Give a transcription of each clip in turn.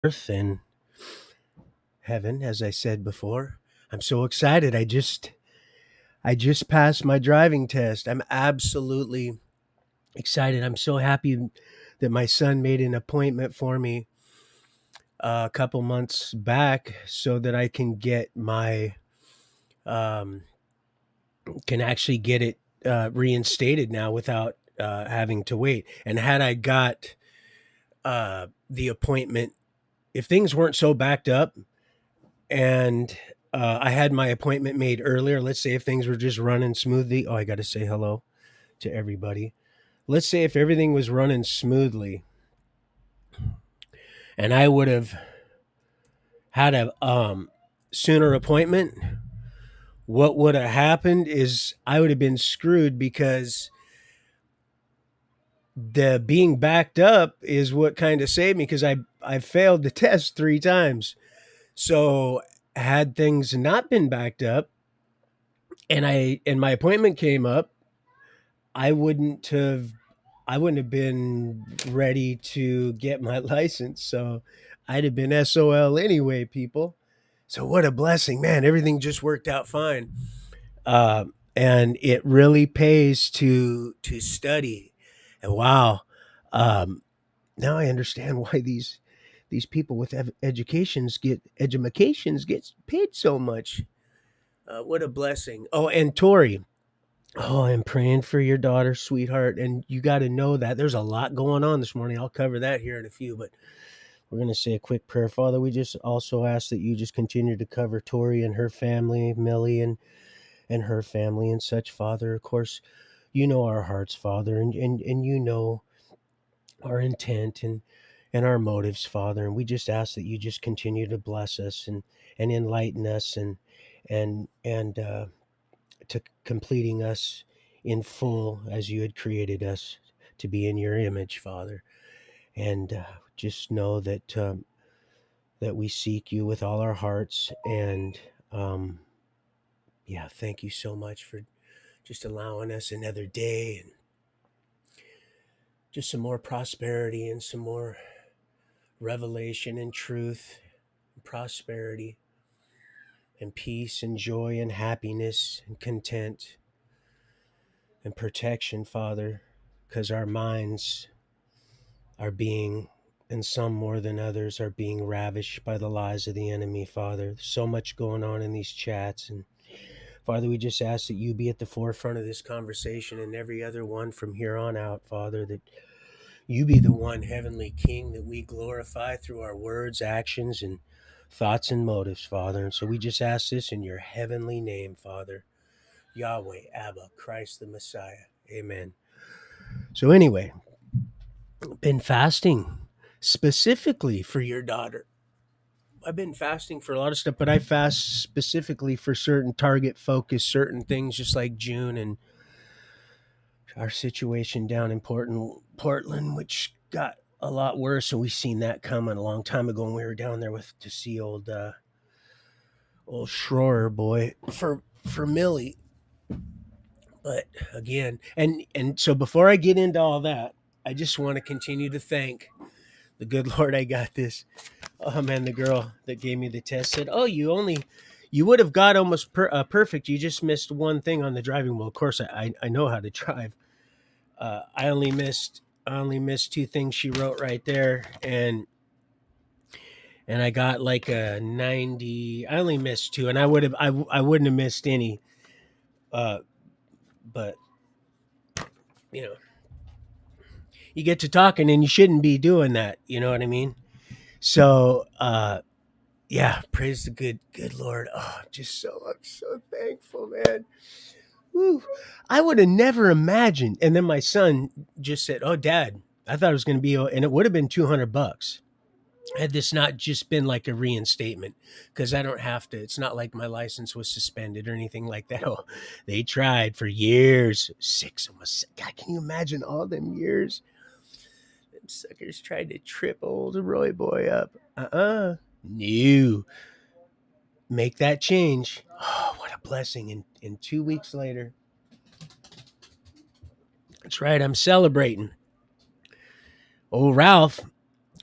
earth and heaven, as I said before. I'm so excited. I just passed my driving test. I'm absolutely excited. I'm so happy that my son made an appointment for me a couple months back so that I can get my um, can actually get it reinstated now without having to wait. And had I got the appointment, if things weren't so backed up and I had my appointment made earlier, let's say if things were just running smoothly. Oh, I got to say hello to everybody. Let's say if everything was running smoothly and I would have had a sooner appointment, what would have happened is I would have been screwed because the being backed up is what kind of saved me because I failed the test 3 times. So had things not been backed up and my appointment came up, I wouldn't have I wouldn't have been ready to get my license. So I'd have been SOL anyway, people. So what a blessing, man! Everything just worked out fine, and it really pays to study. And wow, um, now I understand why these people with educations get paid so much. What a blessing! Oh, and Tori, oh, I'm praying for your daughter, sweetheart. And you got to know that there's a lot going on this morning. I'll cover that here in a few, but we're going to say a quick prayer. Father, we just also ask that you just continue to cover Tori and her family, Millie and her family and such, Father. Of course, you know our hearts, Father, and you know our intent and our motives, Father. And we just ask that you just continue to bless us and enlighten us and to completing us in full as you had created us to be in your image, Father. And just know that we seek you with all our hearts. And yeah, thank you so much for just allowing us another day and just some more prosperity and some more revelation and truth and prosperity and peace and joy and happiness and content and protection, Father, because our minds are being, and some more than others, are being ravished by the lies of the enemy, Father. There's so much going on in these chats. And Father, we just ask that you be at the forefront of this conversation and every other one from here on out, Father, that you be the one heavenly King that we glorify through our words, actions, and thoughts and motives, Father. And so we just ask this in your heavenly name, Father. Yahweh, Abba, Christ the Messiah. Amen. So anyway, been fasting specifically for your daughter. I've been fasting for a lot of stuff, but I fast specifically for certain target focus, certain things, just like June and our situation down in Portland, which got a lot worse, and we seen that coming a long time ago when we were down there with to see old Schroer boy for Millie. But again, and so before I get into all that, I just want to continue to thank the good Lord. I got this. Oh man, the girl that gave me the test said, "Oh, you would have got almost perfect. You just missed one thing on the driving." Well, of course, I know how to drive. I only missed 2 things she wrote right there, and I got like a 90. I only missed 2, and I wouldn't have missed any. Uh, but you know, you get to talking, and you shouldn't be doing that. You know what I mean? So, yeah, praise the good Lord. Oh, I'm so thankful, man. Woo. I would have never imagined. And then my son just said, "Oh, Dad, I thought it was going to be," and it would have been $200 had this not just been like a reinstatement, because I don't have to. It's not like my license was suspended or anything like that. Oh, they tried for years, almost. God, can you imagine all them years? Them suckers tried to trip old Roy boy up. No, make that change. Oh, what a blessing! And 2 weeks later, that's right. I'm celebrating. Old Ralph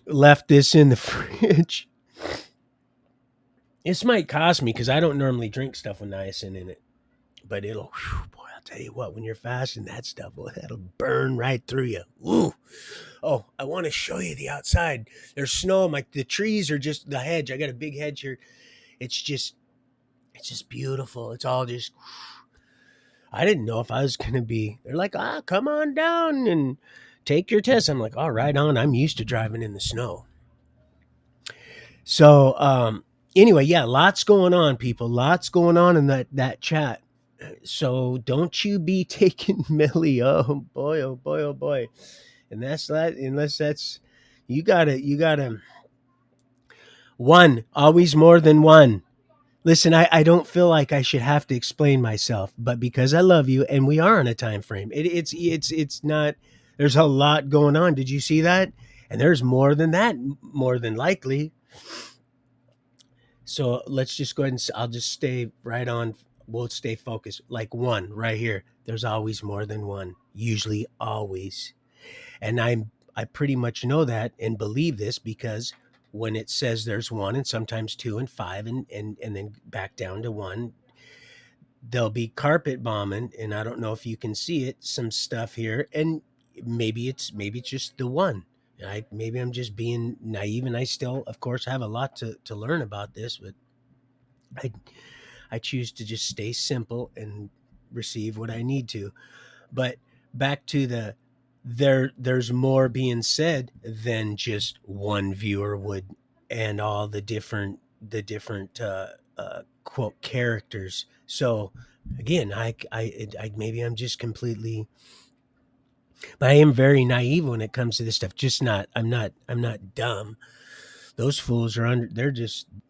left this in the fridge. This might cost me because I don't normally drink stuff with niacin in it, but it'll, whew, boy, I'll tell you what, when you're fasting, that stuff, well, that'll burn right through you. Ooh. Oh, I want to show you the outside. There's snow. The trees are just the hedge. I got a big hedge here. It's just, it's just beautiful. It's all just, I didn't know if I was going to be, they're like, come on down and take your test. I'm like, all right, on. I'm used to driving in the snow. So, anyway, yeah, lots going on, people. Lots going on in that chat. So don't you be taking Millie. Oh boy, oh boy, oh boy. And that's that. Unless that's you gotta one, always more than one. Listen, I don't feel like I should have to explain myself, but because I love you and we are on a time frame, it's not. There's a lot going on. Did you see that? And there's more than that, more than likely. So let's just go ahead and I'll just stay right on. We'll stay focused. Like one right here. There's always more than one. Usually, always. And I pretty much know that and believe this because when it says there's one and sometimes two and five and then back down to one, there'll be carpet bombing. And I don't know if you can see it, some stuff here. And maybe it's just the one. Maybe I'm just being naive and I still, of course, have a lot to learn about this, but I I choose to just stay simple and receive what I need to. But back to there's more being said than just one viewer would and all the different quote characters. So again, I maybe I'm just completely, but I am very naive when it comes to this stuff. Just not I'm not dumb. Those fools are under.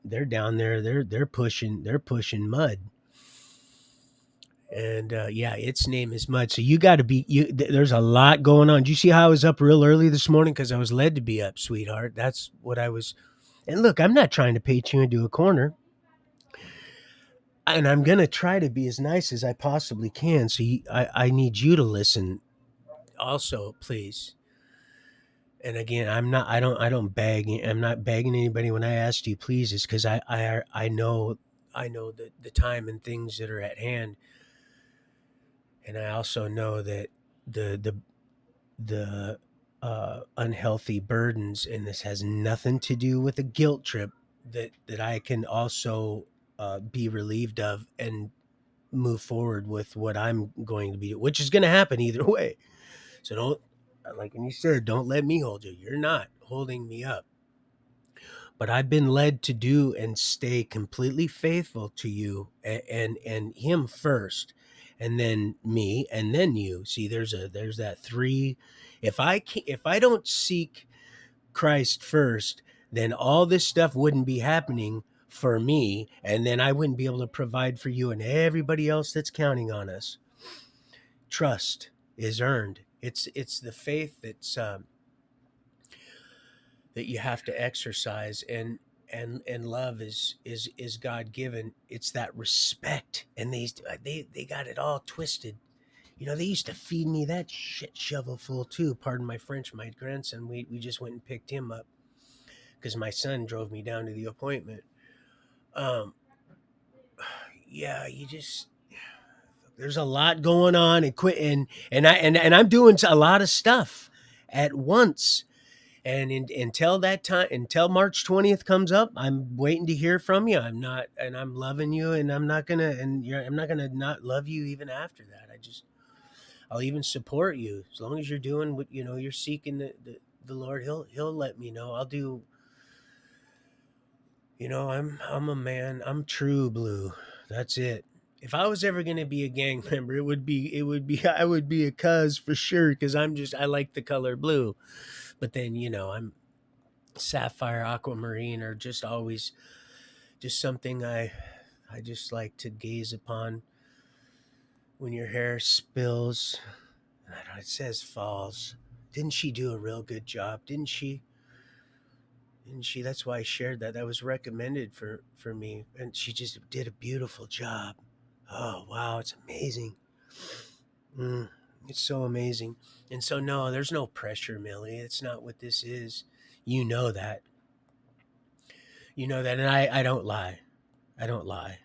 They're down there. They're pushing mud. And yeah, its name is Mud. So you got to be you. There's a lot going on. Do you see how I was up real early this morning because I was led to be up, sweetheart? That's what I was. And look, I'm not trying to paint you into a corner, and I'm gonna try to be as nice as I possibly can. So I need you to listen, also, please. And again, I don't beg. I'm not begging anybody when I ask you, please. Is because I know the time and things that are at hand, and I also know that the the unhealthy burdens, and this has nothing to do with a guilt trip that I can also be relieved of and move forward with what I'm going to be, which is going to happen either way. So don't, like when you said, don't let me hold you. You're not holding me up. But I've been led to do and stay completely faithful to you and him first, and then me, and then you. See, there's that three. If I don't seek Christ first, then all this stuff wouldn't be happening for me, and then I wouldn't be able to provide for you and everybody else that's counting on us. Trust is earned. It's the faith that you have to exercise, and love is God given. It's that respect, and they got it all twisted. They used to feed me that shit shovel full too. Pardon my French. My grandson, we just went and picked him up because my son drove me down to the appointment. Um, yeah, you just, there's a lot going on, and quit and I'm doing a lot of stuff at once. And until that time, until March 20th comes up, I'm waiting to hear from you. I'm not, and I'm loving you, and I'm not gonna not love you even after that. I'll even support you as long as you're doing what you're seeking the Lord. He'll let me know. I'll do. I'm a man. I'm true blue. That's it. If I was ever gonna be a gang member, it would be I would be a cuz for sure because I like the color blue. But then I'm sapphire, aquamarine, or just always just something I just like to gaze upon when your hair spills. I don't know, it says falls. Didn't she do a real good job? Didn't she? That's why I shared that. That was recommended for me, and she just did a beautiful job. Oh wow, it's amazing. It's so amazing. And so no, there's no pressure, Millie. It's not what this is. You know that. You know that, and I don't lie. I don't lie.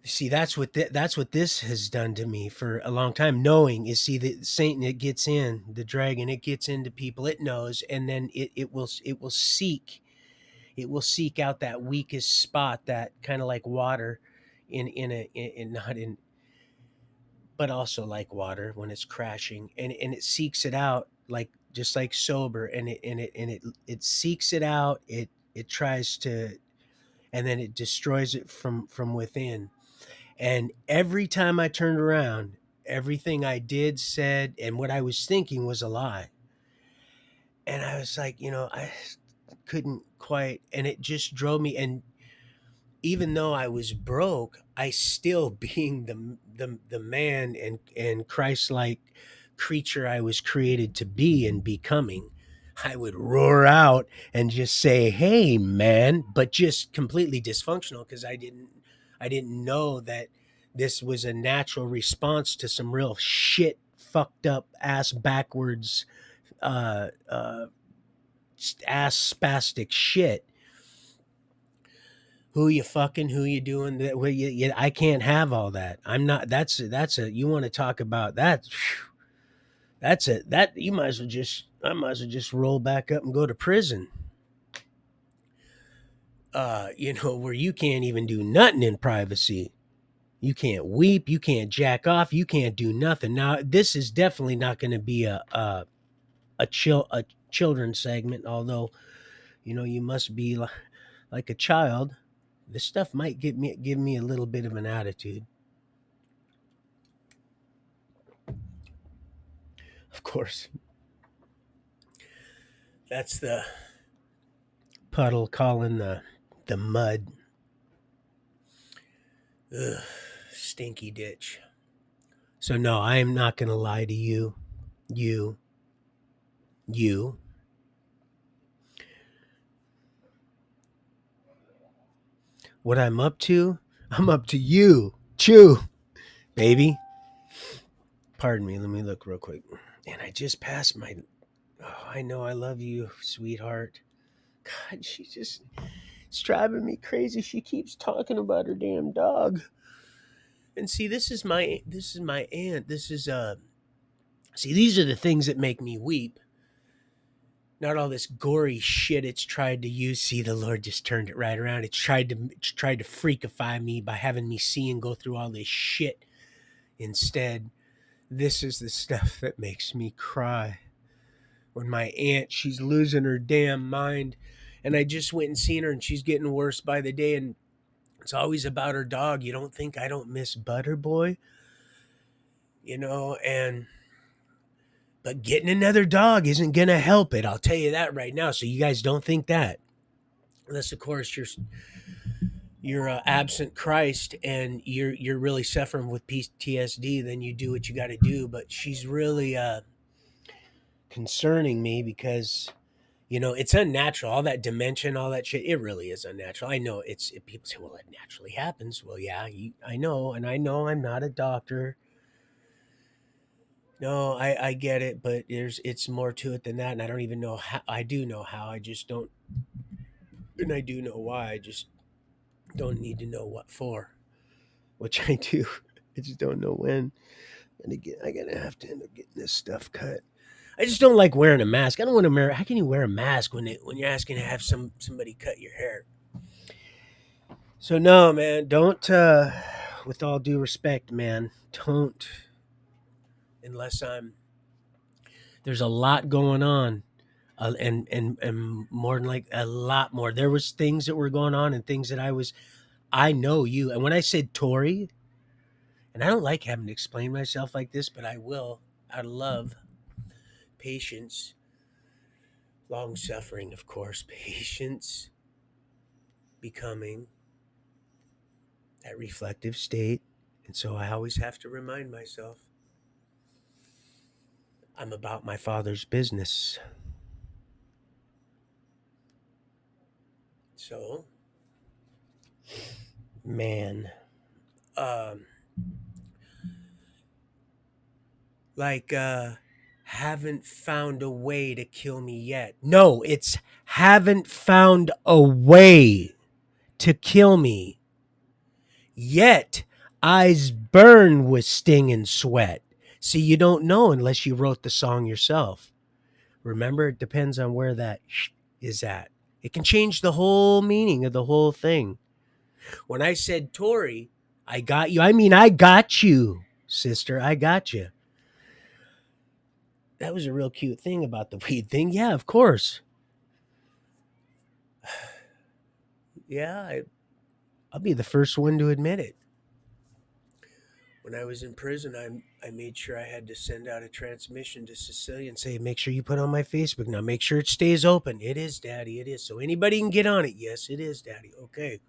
See, that's what this has done to me for a long time. Knowing is, see, the Satan, it gets in, the dragon, it gets into people. It knows, and then it will seek out that weakest spot, that kind of like water, in not in, but also like water when it's crashing, and it seeks it out, like just like sober, and it seeks it out. It tries to, and then it destroys it from within. And every time I turned around, everything I did, said, and what I was thinking was a lie. And I was like, I couldn't quite, and it just drove me. And even though I was broke, I still, being the man and Christ-like creature I was created to be and becoming, I would roar out and just say, "Hey, man!" But just completely dysfunctional, because I didn't know that this was a natural response to some real shit, fucked up, ass backwards, uh, uh, ass spastic shit. Who you fucking, who you doing that? Well, I can't have all that. I'm not. That's a. You want to talk about that? That's it. That you might as well just. I might as well just roll back up and go to prison. Where you can't even do nothing in privacy. You can't weep. You can't jack off. You can't do nothing. Now, this is definitely not going to be a children's segment. Although, you must be like a child. This stuff might give me a little bit of an attitude. Of course, that's the puddle calling the mud. Ugh, stinky ditch. So no, I am not going to lie to you. You, you. What I'm up to? I'm up to you. Chew, baby. Pardon me. Let me look real quick. And I just passed my. Oh, I know I love you, sweetheart. God, it's driving me crazy. She keeps talking about her damn dog. And see, this is my aunt. See, these are the things that make me weep. Not all this gory shit it's tried to use. See, the Lord just turned it right around. It's tried to freakify me by having me see and go through all this shit. Instead, this is the stuff that makes me cry. When my aunt, she's losing her damn mind, and I just went and seen her, and she's getting worse by the day, and it's always about her dog. You don't think I don't miss Butterboy? And but getting another dog isn't gonna help it. I'll tell you that right now. So you guys don't think that, unless of course you're absent Christ and you're really suffering with PTSD. Then you do what you got to do. But she's really concerning me because it's unnatural. All that dementia, all that shit, it really is unnatural. I know people say, well, it naturally happens. Well, yeah, I know, and I know I'm not a doctor. No, I get it, but it's more to it than that, and I don't even know how. I do know how, I just don't, and I do know why. I just don't need to know what for, which I do. I just don't know when. And again, I gotta have to end up getting this stuff cut. I just don't like wearing a mask. I don't want to wear. How can you wear a mask when you're asking to have somebody cut your hair? So no, man, don't. With all due respect, man, don't, unless I'm. There's a lot going on, and more than like a lot more. There was things that were going on and things that I know you. And when I said Tori, and I don't like having to explain myself like this, but I will, out of love, patience, long suffering, of course, patience, becoming that reflective state. And so I always have to remind myself I'm about my Father's business. So, man, um, like, Haven't found a way to kill me yet. No, it's haven't found a way to kill me yet. Eyes burn with sting and sweat. See, you don't know unless you wrote the song yourself. Remember, it depends on where that is at. It can change the whole meaning of the whole thing. When I said, Tori, I got you, I mean, I got you, sister. I got you. That was a real cute thing about the weed thing. Yeah, of course. Yeah, I'll be the first one to admit it. When I was in prison, I made sure I had to send out a transmission to Cecilia and say, make sure you put on my Facebook now. Make sure it stays open. It is, Daddy. It is. So anybody can get on it. Yes, it is, Daddy. Okay.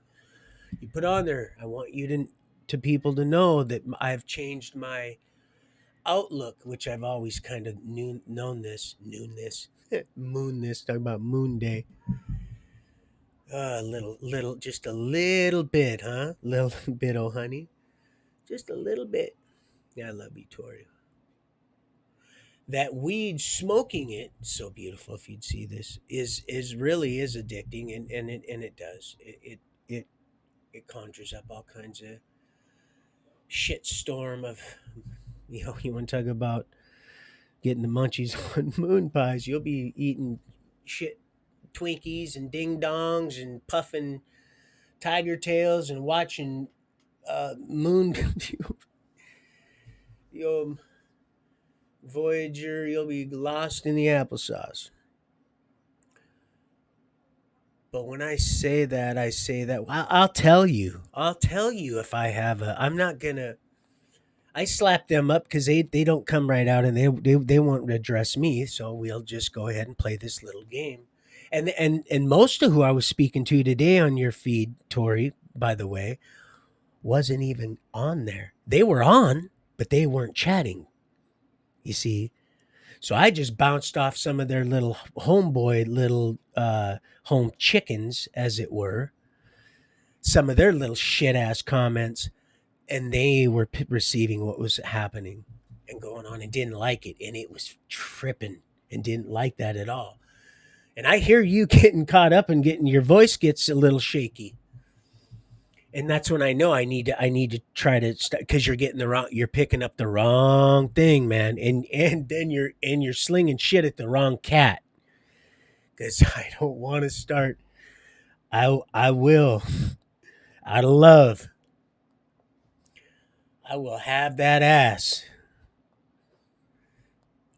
You put on there. I want you to people to know that I've changed my outlook, which I've always kind of known this, moon this, talking about moon day. Just a little bit, huh? Little bit, oh honey. Just a little bit. Yeah, I love you, Tori. That weed, smoking it, so beautiful. If you'd see this, is really is addicting, and it does. It conjures up all kinds of shit storm of, you want to talk about getting the munchies on moon pies. You'll be eating shit Twinkies and ding dongs and puffing tiger tails and watching moon you'll Voyager. You'll be lost in the applesauce. But when I say that. Well, I'll tell you. I'll tell you if I have a. I'm not gonna. I slap them up because they don't come right out and they won't address me. So we'll just go ahead and play this little game. And most of who I was speaking to today on your feed, Tori, by the way, wasn't even on there. They were on, but they weren't chatting. You see, so I just bounced off some of their little homeboy, little home chickens, as it were, some of their little shit ass comments, and they were receiving what was happening and going on and didn't like it. And it was tripping and didn't like that at all. And I hear you getting caught up and getting your voice gets a little shaky. And that's when I know I need to try to because you're picking up the wrong thing, man, and then you're slinging shit at the wrong cat. Because I don't want to start. I will out of love. I will have that ass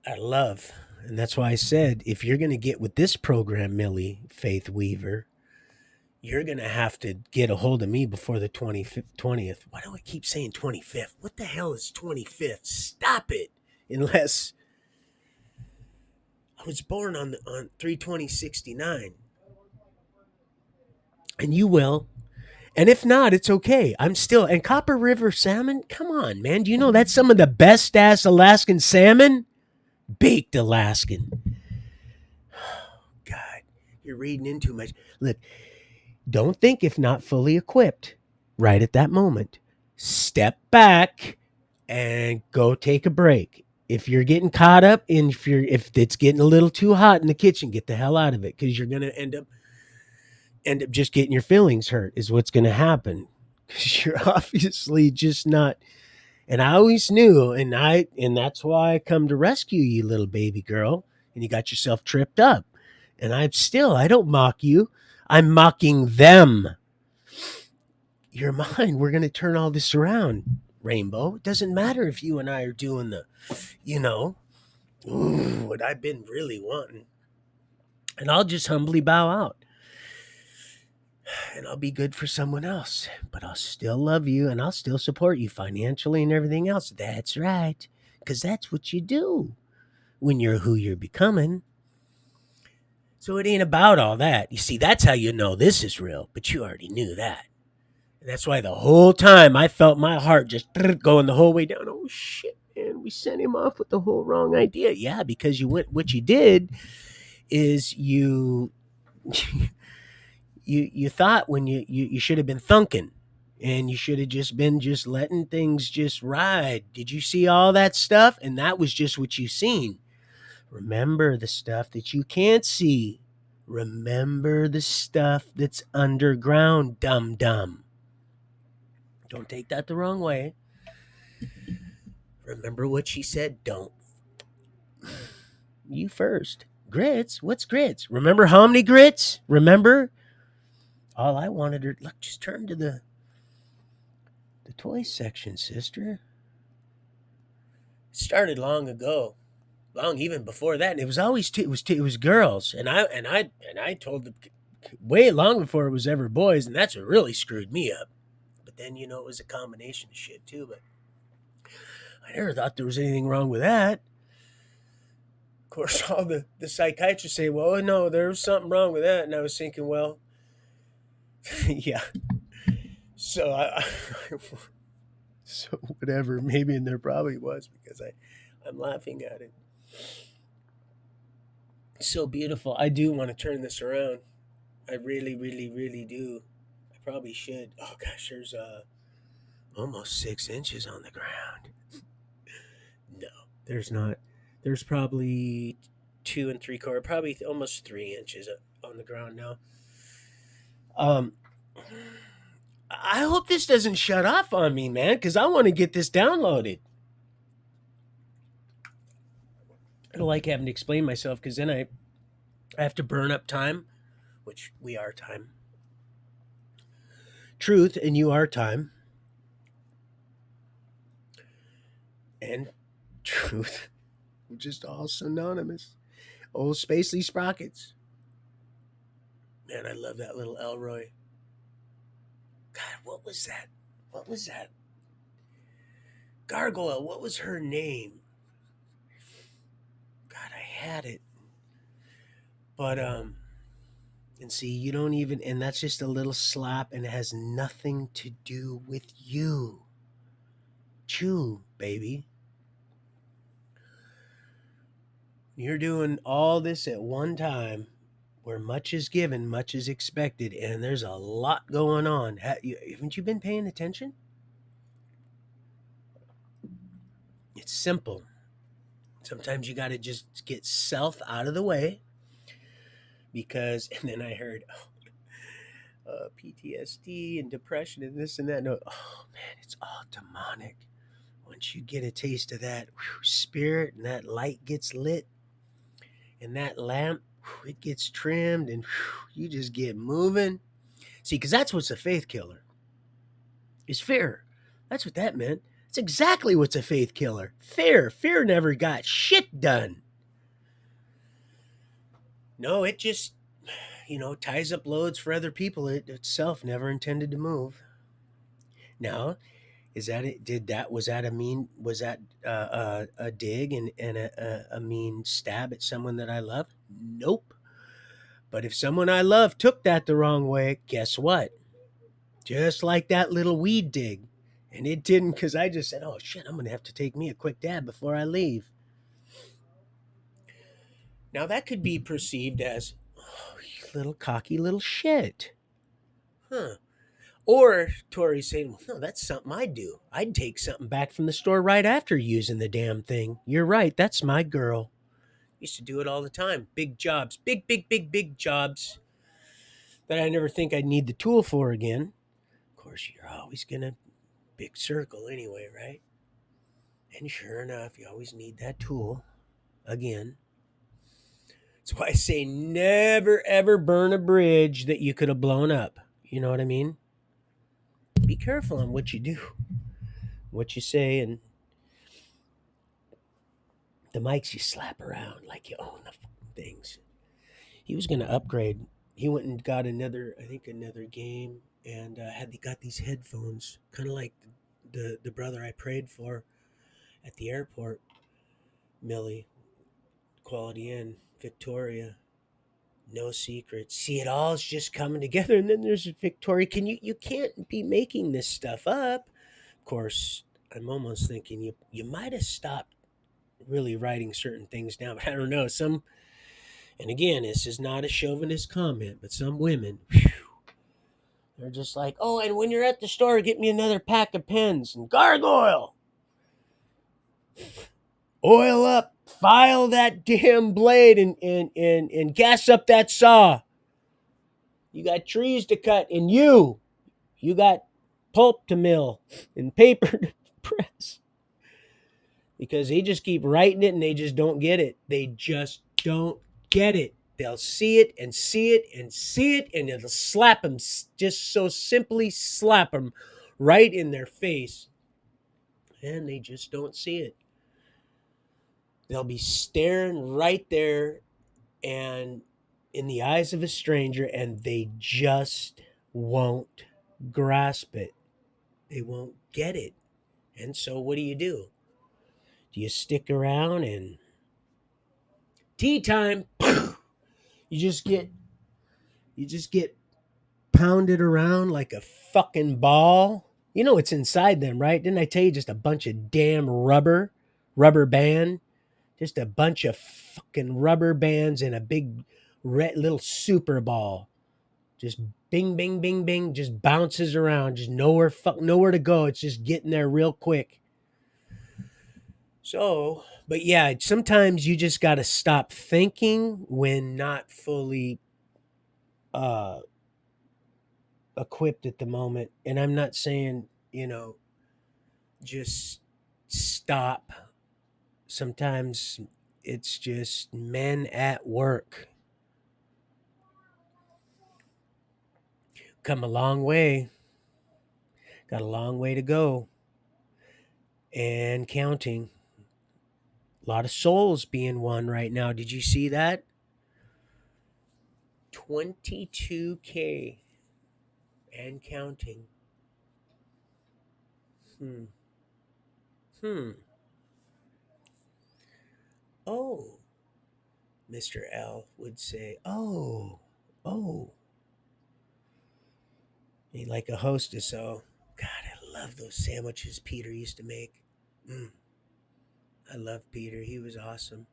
out of love, and that's why I said if you're gonna get with this program, Millie Faith Weaver, you're going to have to get a hold of me before the 20th. Why do I keep saying 25th? What the hell is 25th? Stop it. Unless I was born on 3/20/69. And you will. And if not, it's okay. I'm still. And Copper River salmon? Come on, man. Do you know that's some of the best ass Alaskan salmon? Baked Alaskan. God, you're reading in too much. Look, don't think if not fully equipped right at that moment. Step back and go take a break. If you're getting caught up in if it's getting a little too hot in the kitchen, get the hell out of it because you're gonna end up just getting your feelings hurt is what's gonna happen. Because you're obviously just not. And I always knew, and that's why I come to rescue you, little baby girl. And you got yourself tripped up. And I don't mock you. I'm mocking them. You're mine. We're going to turn all this around, Rainbow. It doesn't matter if you and I are doing what I've been really wanting. And I'll just humbly bow out. And I'll be good for someone else. But I'll still love you and I'll still support you financially and everything else. That's right. Because that's what you do when you're who you're becoming. So it ain't about all that. You see, that's how you know this is real. But you already knew that. And that's why the whole time I felt my heart just going the whole way down. Oh, shit, man. We sent him off with the whole wrong idea. Yeah, because what you did is you thought when you should have been thunking. And you should have just been just letting things just ride. Did you see all that stuff? And that was just what you seen. Remember the stuff that you can't see. Remember the stuff that's underground, dum dum. Don't take that the wrong way. Remember what she said. Don't. You first. Grits? What's grits? Remember how many grits? Remember? All I wanted her. Look, just turn to the toy section, sister. It started long ago. Long even before that. And it was always it was girls. And I told them way long before it was ever boys, and that's what really screwed me up. But then it was a combination of shit too. But I never thought there was anything wrong with that. Of course, all the psychiatrists say, well, no, there was something wrong with that. And I was thinking, well, yeah. So so whatever, maybe, and there probably was, because I'm laughing at it. It's so beautiful. I do want to turn this around. I really, really, really do. I probably should. Oh gosh, there's almost 6 inches on the ground. No, there's not. There's probably 2 3/4, probably almost 3 inches on the ground now. I hope this doesn't shut off on me, man, because I want to get this downloaded. I don't like having to explain myself, because then I have to burn up time, which we are time. Truth, and you are time. And truth, just all synonymous. Old Spacely Sprockets. Man, I love that little Elroy. God, what was that? What was that? Gargoyle, what was her name? God, I had it. But, and see, you don't even, and that's just a little slap, and it has nothing to do with you. Chew, baby. You're doing all this at one time, where much is given, much is expected, and there's a lot going on. Haven't you been paying attention? It's simple. Sometimes you got to just get self out of the way, because, and then I heard PTSD and depression and this and that. No, oh man, it's all demonic. Once you get a taste of that spirit, and that light gets lit, and that lamp, it gets trimmed, and you just get moving. See, because that's what's a faith killer, is fear. That's what that meant. It's exactly what's a faith killer. Fear. Fear never got shit done. No, it just, ties up loads for other people. It itself never intended to move. Now, is that it? Was that a dig and a mean stab at someone that I love? Nope. But if someone I love took that the wrong way, guess what? Just like that little weed dig. And it didn't, because I just said, oh shit, I'm going to have to take me a quick dab before I leave. Now that could be perceived as, oh, you little cocky little shit. Huh. Or Tori's saying, well, no, that's something I'd do. I'd take something back from the store right after using the damn thing. You're right. That's my girl. Used to do it all the time. Big jobs. Big, big, big, big jobs that I never think I'd need the tool for again. Of course, you're always going to big circle anyway, right? And sure enough, you always need that tool again. That's why I say never, ever burn a bridge that you could have blown up. You know what I mean? Be careful on what you do, what you say, and the mics you slap around like you own the things. He was going to upgrade. He went and got another game, and got these headphones, kind of like the brother I prayed for at the airport, Millie, Quality Inn, Victoria. No secrets. See, it all is just coming together. And then there's Victoria. You can't be making this stuff up. Of course, I'm almost thinking you might have stopped really writing certain things down. But I don't know. And again, this is not a chauvinist comment, but some women, they're just like, oh, and when you're at the store, get me another pack of pens and gargoyle. Oil up. File that damn blade and gas up that saw. You got trees to cut, and you got pulp to mill and paper to press. Because they just keep writing it and they just don't get it. They just don't get it. They'll see it and see it and see it, and it'll slap them, just so simply slap them right in their face. And they just don't see it. They'll be staring right there and in the eyes of a stranger, and they just won't grasp it. They won't get it. And so what do? Do you stick around and tea time? You just get you just get pounded around like a fucking ball. You know what's inside them, right? Didn't I tell you, just a bunch of damn rubber band, just a bunch of fucking rubber bands and a big red little super ball. Just bing, bing, bing, bing, just bounces around, just nowhere to go. It's just getting there real quick. So, but yeah, sometimes you just got to stop thinking when not fully uh equipped at the moment. And I'm not saying, just stop. Sometimes it's just men at work. Come a long way. Got a long way to go. And counting. A lot of souls being won right now. Did you see that? 22K and counting. Hmm. Hmm. Oh, Mr. L would say, oh, oh. He like a hostess. So, God, I love those sandwiches Peter used to make. Mm, I love Peter. He was awesome.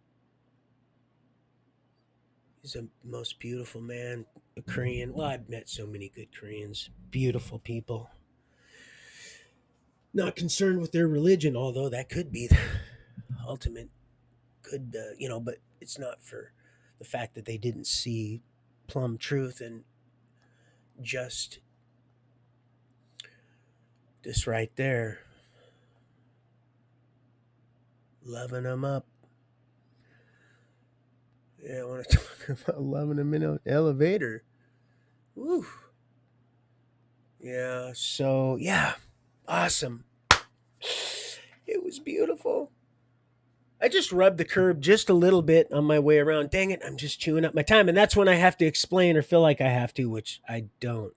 He's the most beautiful man, a Korean. Well, I've met so many good Koreans. Beautiful people. Not concerned with their religion, although that could be the ultimate. But it's not for the fact that they didn't see plumb truth and just this right there, loving them up. Yeah, I want to talk about loving them in an elevator. Woo. Yeah, so yeah, awesome. It was beautiful. I just rubbed the curb just a little bit on my way around. Dang it, I'm just chewing up my time. And that's when I have to explain or feel like I have to, which I don't.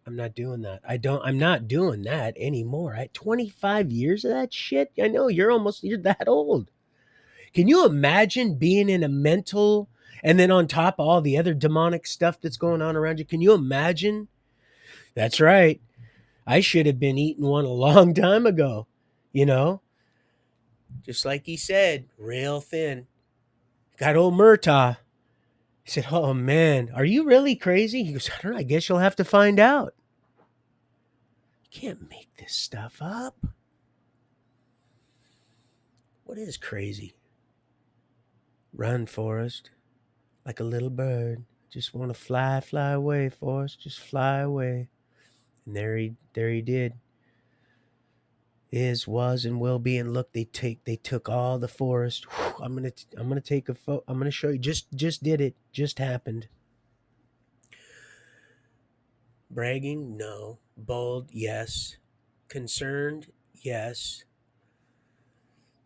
I'm not doing that. I'm not doing that anymore. 25 years of that shit. I know you're that old. Can you imagine being in a mental, and then on top of all the other demonic stuff that's going on around you? Can you imagine? That's right. I should have been eating one a long time ago, you know? Just like he said, real thin. Got old Murtaugh. He said, "Oh man, are you really crazy?" He goes, "I don't know. I guess you'll have to find out. You can't make this stuff up. What is crazy? Run, Forrest, like a little bird. Just want to fly away, Forrest. Just fly away." And there he did. Is, was, and will be. And look, they took all the forest. Whew, I'm gonna take a photo. I'm gonna show you. Just did it. Just happened. Bragging, no. Bold, yes. Concerned, yes.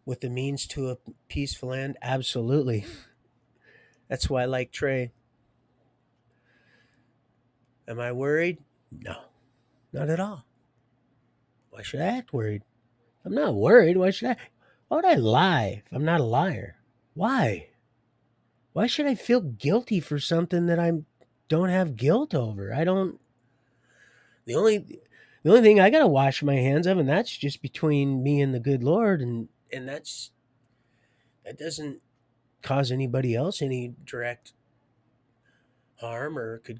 With the means to a peaceful end, absolutely. That's why I like Trey. Am I worried? No, not at all. Why should I act worried? I'm not worried. Why would I lie if I'm not a liar? Why? Why should I feel guilty for something that I don't have guilt over? I don't. The only the only thing I gotta wash my hands of, and that's just between me and the good Lord, and that doesn't cause anybody else any direct harm or could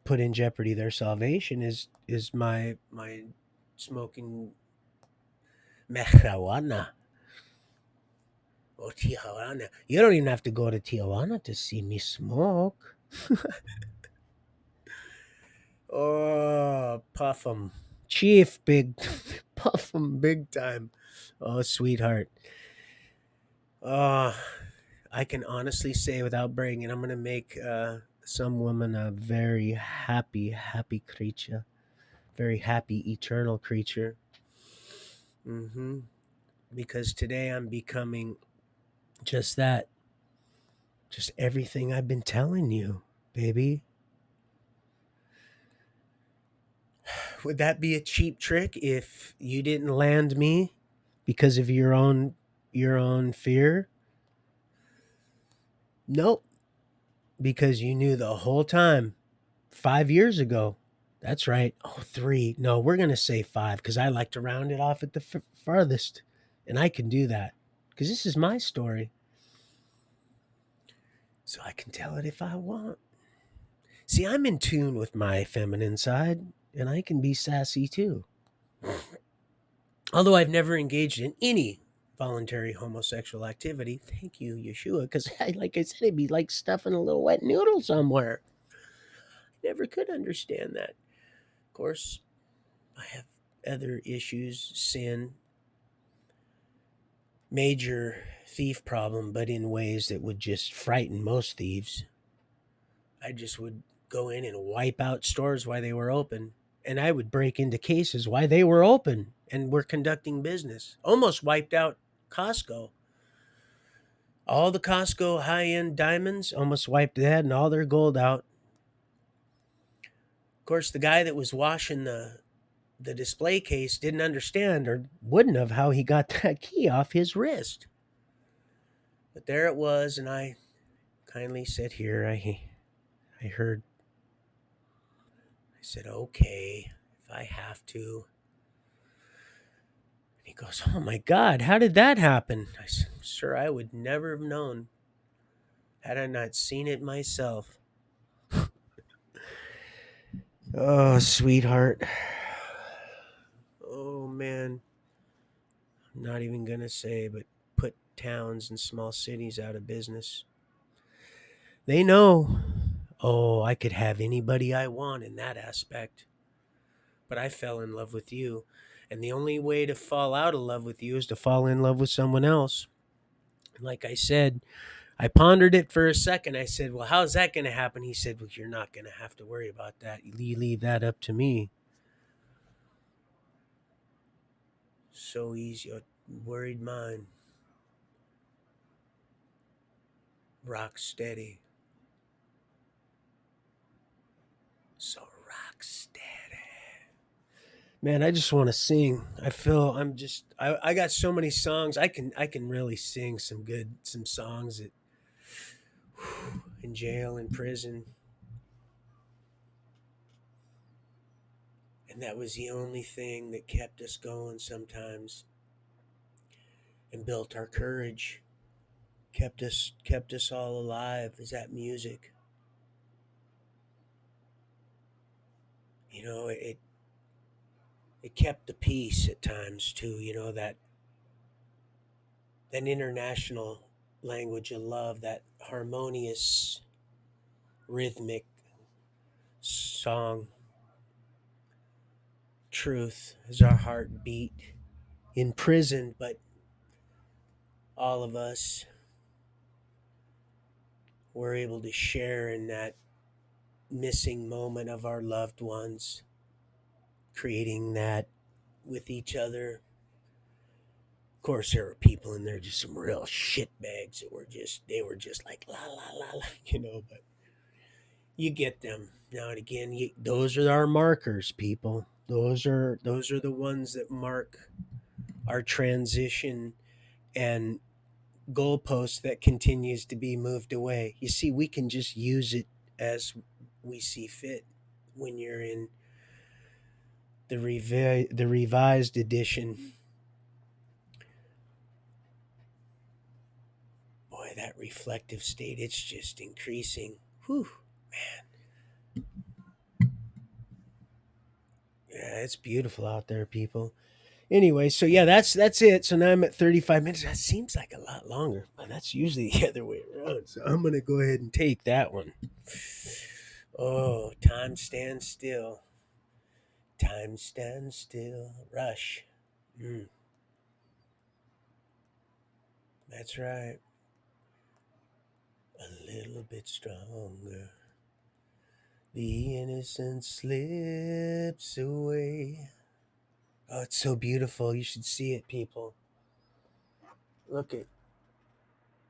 put in jeopardy their salvation. Is my smoking marijuana. Oh, Tijuana. You don't even have to go to Tijuana to see me smoke. Oh, puff 'em. Chief, big, puff 'em big time. Oh, sweetheart. Oh, I can honestly say without bragging, I'm going to make some woman a very happy, happy creature. Very happy, eternal creature. Hmm. Because today I'm becoming just that. Just everything I've been telling you, baby. Would that be a cheap trick if you didn't land me because of your own fear? Nope, because you knew the whole time 5 years ago. That's right. Oh, 3. No, we're going to say 5 because I like to round it off at the farthest. And I can do that because this is my story. So I can tell it if I want. See, I'm in tune with my feminine side and I can be sassy too. Although I've never engaged in any voluntary homosexual activity. Thank you, Yeshua, because like I said, it'd be like stuffing a little wet noodle somewhere. Never could understand that. Of course, I have other issues, sin, major thief problem, but in ways that would just frighten most thieves. I just would go in and wipe out stores while they were open. And I would break into cases while they were open and were conducting business. Almost wiped out Costco. All the Costco high end diamonds almost wiped that and all their gold out. Of course, the guy that was washing the display case didn't understand or wouldn't have how he got that key off his wrist. But there it was, and I kindly said, "Here, I heard." I said, "Okay, if I have to." And he goes, "Oh my God, how did that happen?" I said, "Sir, I would never have known had I not seen it myself." Oh, sweetheart. Oh man, I'm not even gonna say, but put towns and small cities out of business. They know. Oh, I could have anybody I want in that aspect. But I fell in love with you. And the only way to fall out of love with you is to fall in love with someone else. And like I said, I pondered it for a second. I said, "Well, how's that going to happen?" He said, "Well, you're not going to have to worry about that. You leave that up to me." So easy. A worried mind. Rock steady. So rock steady. Man, I just want to sing. I feel I got so many songs. I can really sing some songs that in jail, in prison. And that was the only thing that kept us going sometimes and built our courage. Kept us all alive is that music. It kept the peace at times too, that international language of love, that harmonious rhythmic song. Truth is our heartbeat, imprisoned, but all of us were able to share in that missing moment of our loved ones, creating that with each other. Of course, there were people in there, just some real shit bags that they were just like la la la la, but you get them now and again. Those are our markers, people. Those are the ones that mark our transition and goalpost that continues to be moved away. You see, we can just use it as we see fit. When you're in the revised edition, boy, that reflective state, it's just increasing. Whew, yeah, it's beautiful out there, people. Anyway, so yeah, that's it. So now I'm at 35 minutes. That seems like a lot longer, but that's usually the other way around. So I'm gonna go ahead and take that one. Oh, time stands still. Time stands still. Rush. Mm, that's right. A little bit stronger. The innocence slips away. Oh, it's so beautiful. You should see it, people. Look at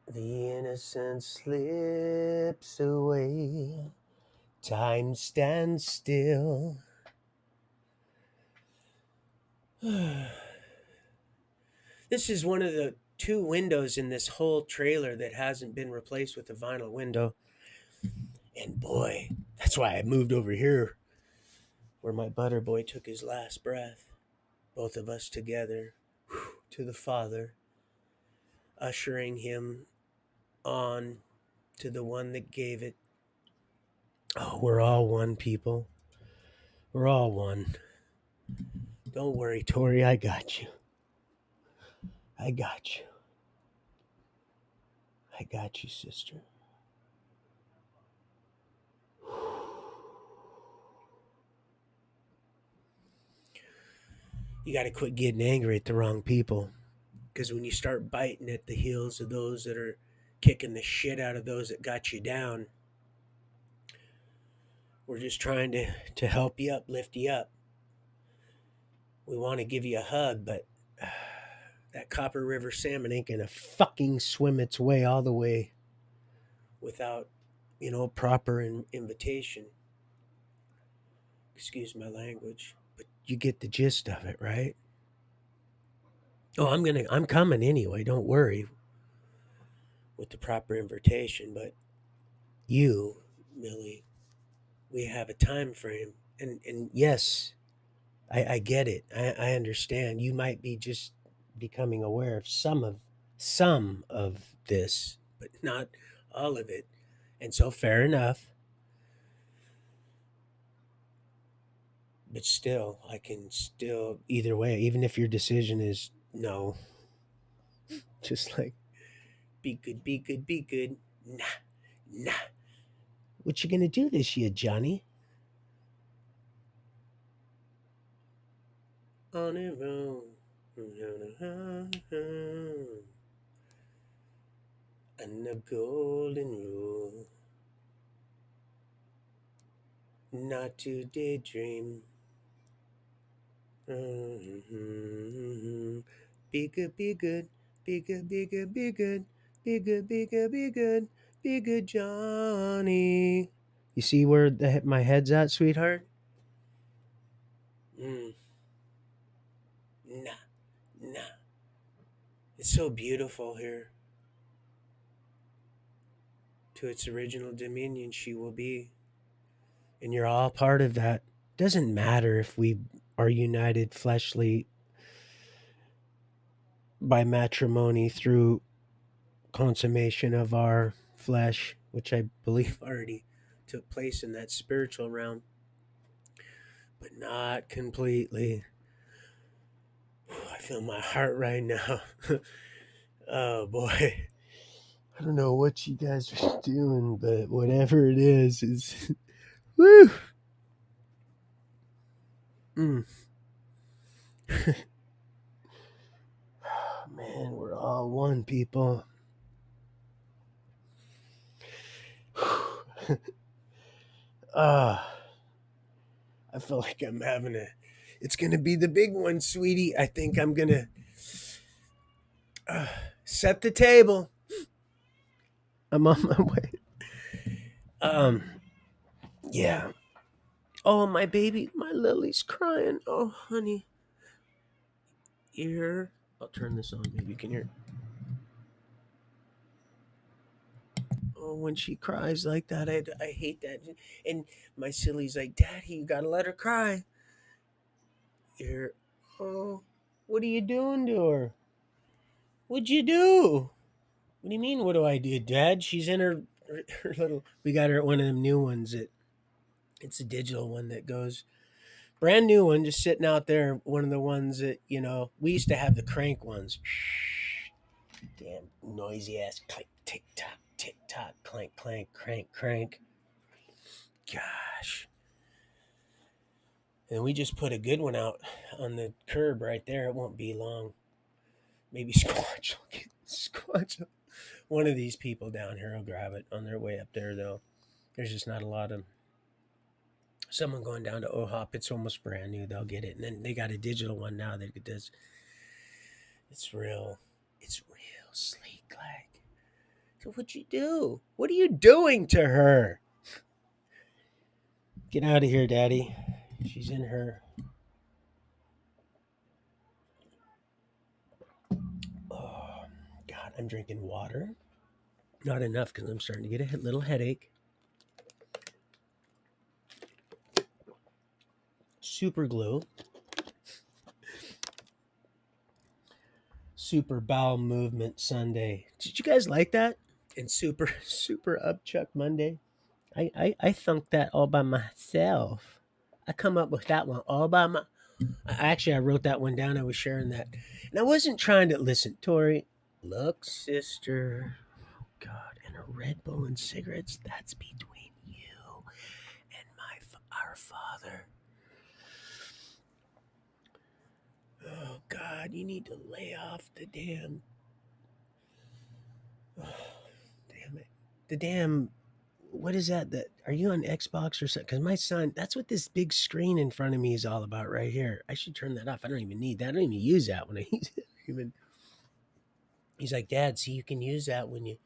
the innocence slips away. Time stands still. This is one of the two windows in this whole trailer that hasn't been replaced with a vinyl window. And boy, that's why I moved over here where my butter boy took his last breath. Both of us together to the Father, ushering him on to the one that gave it. Oh, we're all one, people. We're all one. Don't worry, Tori. I got you. I got you. I got you, sister. You got to quit getting angry at the wrong people. Because when you start biting at the heels of those that are kicking the shit out of those that got you down, we're just trying to help you up, lift you up. We want to give you a hug, but that Copper River salmon ain't going to fucking swim its way all the way without, proper invitation. Excuse my language, but you get the gist of it, right? Oh, I'm coming anyway. Don't worry with the proper invitation, but you, Millie, we have a time frame, and yes, I get it. I understand. You might be just becoming aware of some of this, but not all of it. And so fair enough. But still, I can still either way, even if your decision is no, just like be good, be good, be good. Nah, nah. What you gonna do this year, Johnny? On a roll. And the golden rule. Not to daydream. Be good, be good, be good, be good, be good, be good, be good, be good, be good, Johnny. You see where my head's at, sweetheart? Mm, nah, nah. It's so beautiful here. To its original dominion, she will be. And you're all part of that. Doesn't matter if we are united fleshly by matrimony through consummation of our flesh, which I believe already took place in that spiritual realm, but not completely. I feel my heart right now. Oh boy. I don't know what you guys are doing, but whatever it is woo. Mm. Man, we're all one, people. Ah, I feel like I'm having a. It's gonna be the big one, sweetie. I think I'm gonna uh, set the table. I'm on my way. Um, yeah. Oh, my baby, my Lily's crying. Oh, honey, ear. I'll turn this on. Maybe you can hear. Oh, when she cries like that, I hate that. And my silly's like, Daddy, you gotta let her cry. Ear. Oh, what are you doing to her? What'd you do? What do you mean? What do I do, Dad? She's in her little. We got her one of them new ones. It's a digital one that goes Brand new one, just sitting out there. One of the ones that, we used to have the crank ones. Damn noisy ass click, tick tock, clank, clank, crank, crank. Gosh. And we just put a good one out on the curb right there. It won't be long. Maybe Squatch will get Squatch. One of these people down here will grab it on their way up there, though. There's just not a lot of someone going down to OHOP. It's almost brand new. They'll get it, and then they got a digital one now that it does. It's real. It's real sleek, like. So what'd you do? What are you doing to her? Get out of here, Daddy. She's in her. Oh, God, I'm drinking water. Not enough because I'm starting to get a little headache. Super glue. Super bowel movement Sunday. Did you guys like that? And super upchuck Monday. I thunk that all by myself. I come up with that one all by my. Actually, I wrote that one down. I was sharing that, and I wasn't trying to listen. Tori, look, sister. God, and a Red Bull and cigarettes. That's between you and our Father. Oh God, you need to lay off the damn. Oh, damn it, the damn. What is that? That are you on Xbox or something? Because my son, that's what this big screen in front of me is all about right here. I should turn that off. I don't even need that. I don't even use that when I use it. Even he's like, Dad, see, you can use that when you.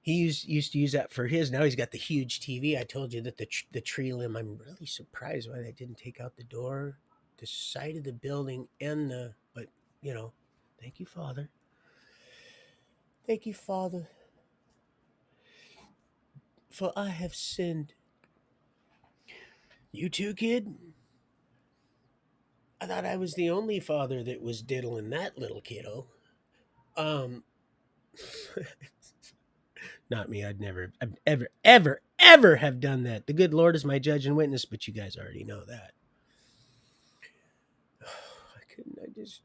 He used to use that for his. Now he's got the huge TV. I told you that the tree limb. I'm really surprised why they didn't take out the door, the side of the building, and the. But thank you, Father. Thank you, Father, for I have sinned. You too, kid. I thought I was the only father that was diddling that little kiddo. Um, Not me. I'd ever have done that. The good Lord is my judge and witness, but you guys already know that. I couldn't. I just.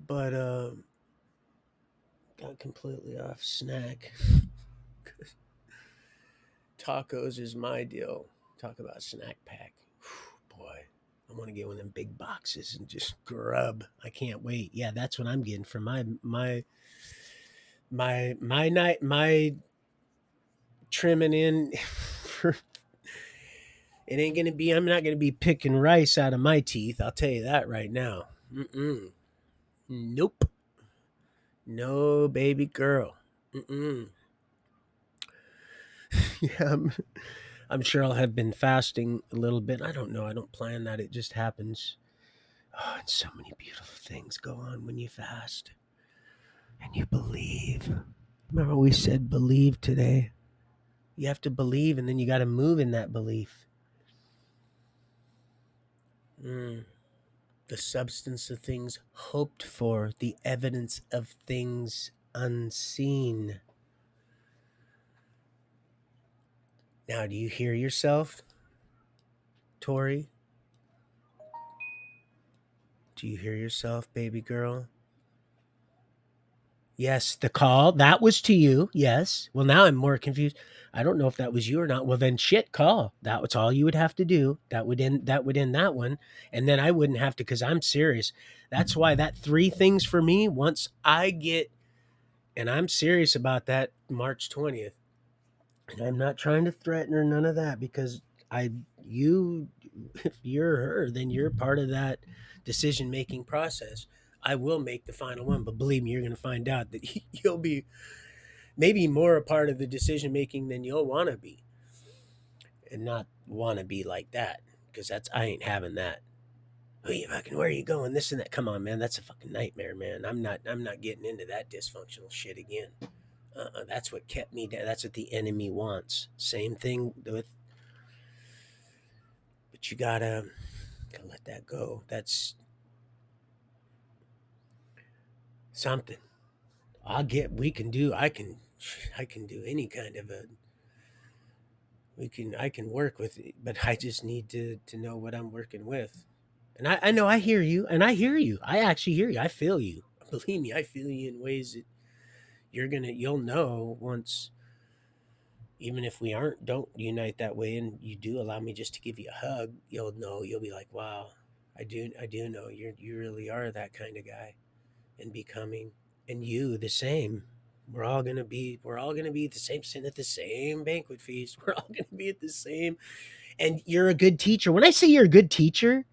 But got completely off snack. Tacos is my deal. Talk about snack pack. Whew, boy, I want to get one of them big boxes and just grub. I can't wait. Yeah, that's what I'm getting for my night my trimming in. For, it ain't gonna be. I'm not gonna be picking rice out of my teeth. I'll tell you that right now. Mm-mm. Nope. No, baby girl. Mm-mm. Yeah, I'm sure I'll have been fasting a little bit. I don't know. I don't plan that. It just happens. Oh, and so many beautiful things go on when you fast and you believe. Remember, we said believe today. You have to believe, and then you got to move in that belief. Mm. The substance of things hoped for, the evidence of things unseen. Now, do you hear yourself, Tori? Do you hear yourself, baby girl? Yes, the call. That was to you. Yes. Well, now I'm more confused. I don't know if that was you or not. Well, then shit, call. That was all you would have to do. That would end that one. And then I wouldn't have to, because I'm serious. That's why that three things for me, once I get, and I'm serious about that March 20th. And I'm not trying to threaten or none of that, because you, if you're her, then you're part of that decision making process. I will make the final one, but believe me, you're going to find out that you'll be maybe more a part of the decision making than you'll want to be, and not want to be like that, because I ain't having that. Who you fucking? Where are you going? This and that. Come on, man. That's a fucking nightmare, man. I'm not getting into that dysfunctional shit again. That's what kept me down. That's what the enemy wants. Same thing with. But you gotta let that go. That's something. I'll get. We can do. I can do any kind of a I can work with it, but I just need to know what I'm working with. And I know I hear you, and I hear you. I actually hear you. I feel you. Believe me, I feel you in ways that you'll know once, even if we aren't don't unite that way, and you do allow me just to give you a hug, you'll know. You'll be like, wow, I do know you really are that kind of guy, and becoming, and you the same. We're all gonna be the same, sitting at the same banquet feast. We're all gonna be at the same. And you're a good teacher. When I say you're a good teacher,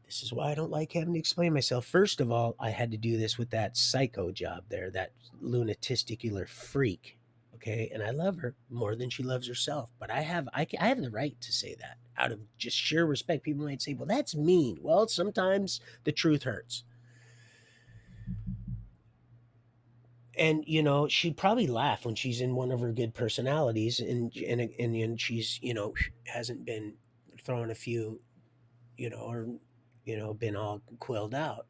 this is why I don't like having to explain myself. First of all, I had to do this with that psycho job there, that lunatisticular freak. Okay, and I love her more than she loves herself. But I have the right to say that out of just sheer respect. People might say, "Well, that's mean." Well, sometimes the truth hurts. And she'd probably laugh when she's in one of her good personalities, and she's hasn't been throwing a few, or been all quilled out.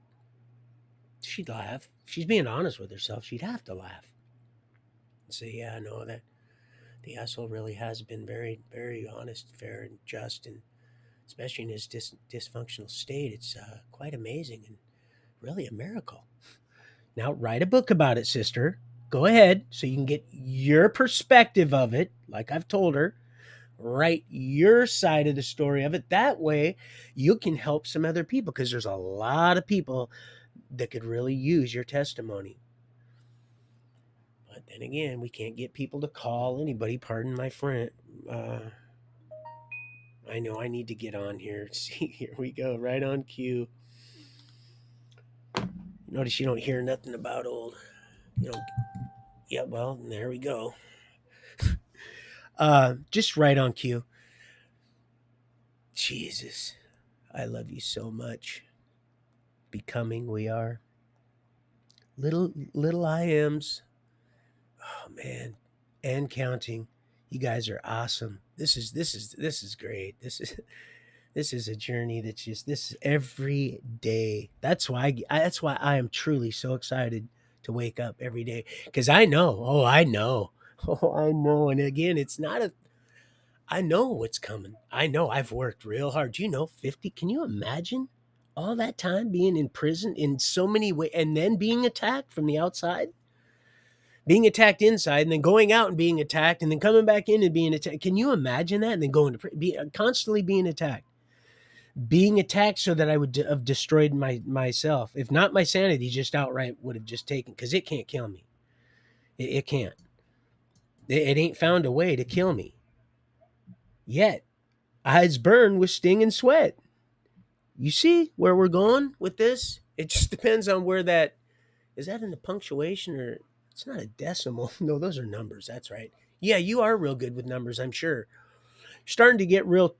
She'd laugh. She's being honest with herself. She'd have to laugh and say, "Yeah, no, that the asshole really has been very, very honest, fair, and just, and especially in his dysfunctional state, it's quite amazing and really a miracle." Now, write a book about it, sister. Go ahead, so you can get your perspective of it. Like I've told her, write your side of the story of it. That way, you can help some other people, because there's a lot of people that could really use your testimony. But then again, we can't get people to call anybody. Pardon my friend. I know I need to get on here. See, here we go, right on cue. Notice you don't hear nothing about old. You know, yeah. Well, there we go. Just right on cue. Jesus, I love you so much. Becoming, we are little I ams. Oh man, and counting. You guys are awesome. This is great. This is a journey that's just this is every day. That's why I am truly so excited to wake up every day, because I know. Oh, I know. Oh, I know. And again, it's not a. I know what's coming. I know I've worked real hard. Do you know 50? Can you imagine all that time being in prison in so many ways, and then being attacked from the outside? Being attacked inside, and then going out and being attacked, and then coming back in and being attacked. Can you imagine that? And then going to be constantly being attacked, so that I would have destroyed myself. If not my sanity, just outright would have just taken, because it can't kill me. It can't. It ain't found a way to kill me yet. Eyes burn with sting and sweat. You see where we're going with this? It just depends on where that is. That in the punctuation, or it's not a decimal? No, those are numbers. That's right. Yeah, you are real good with numbers, I'm sure. Starting to get real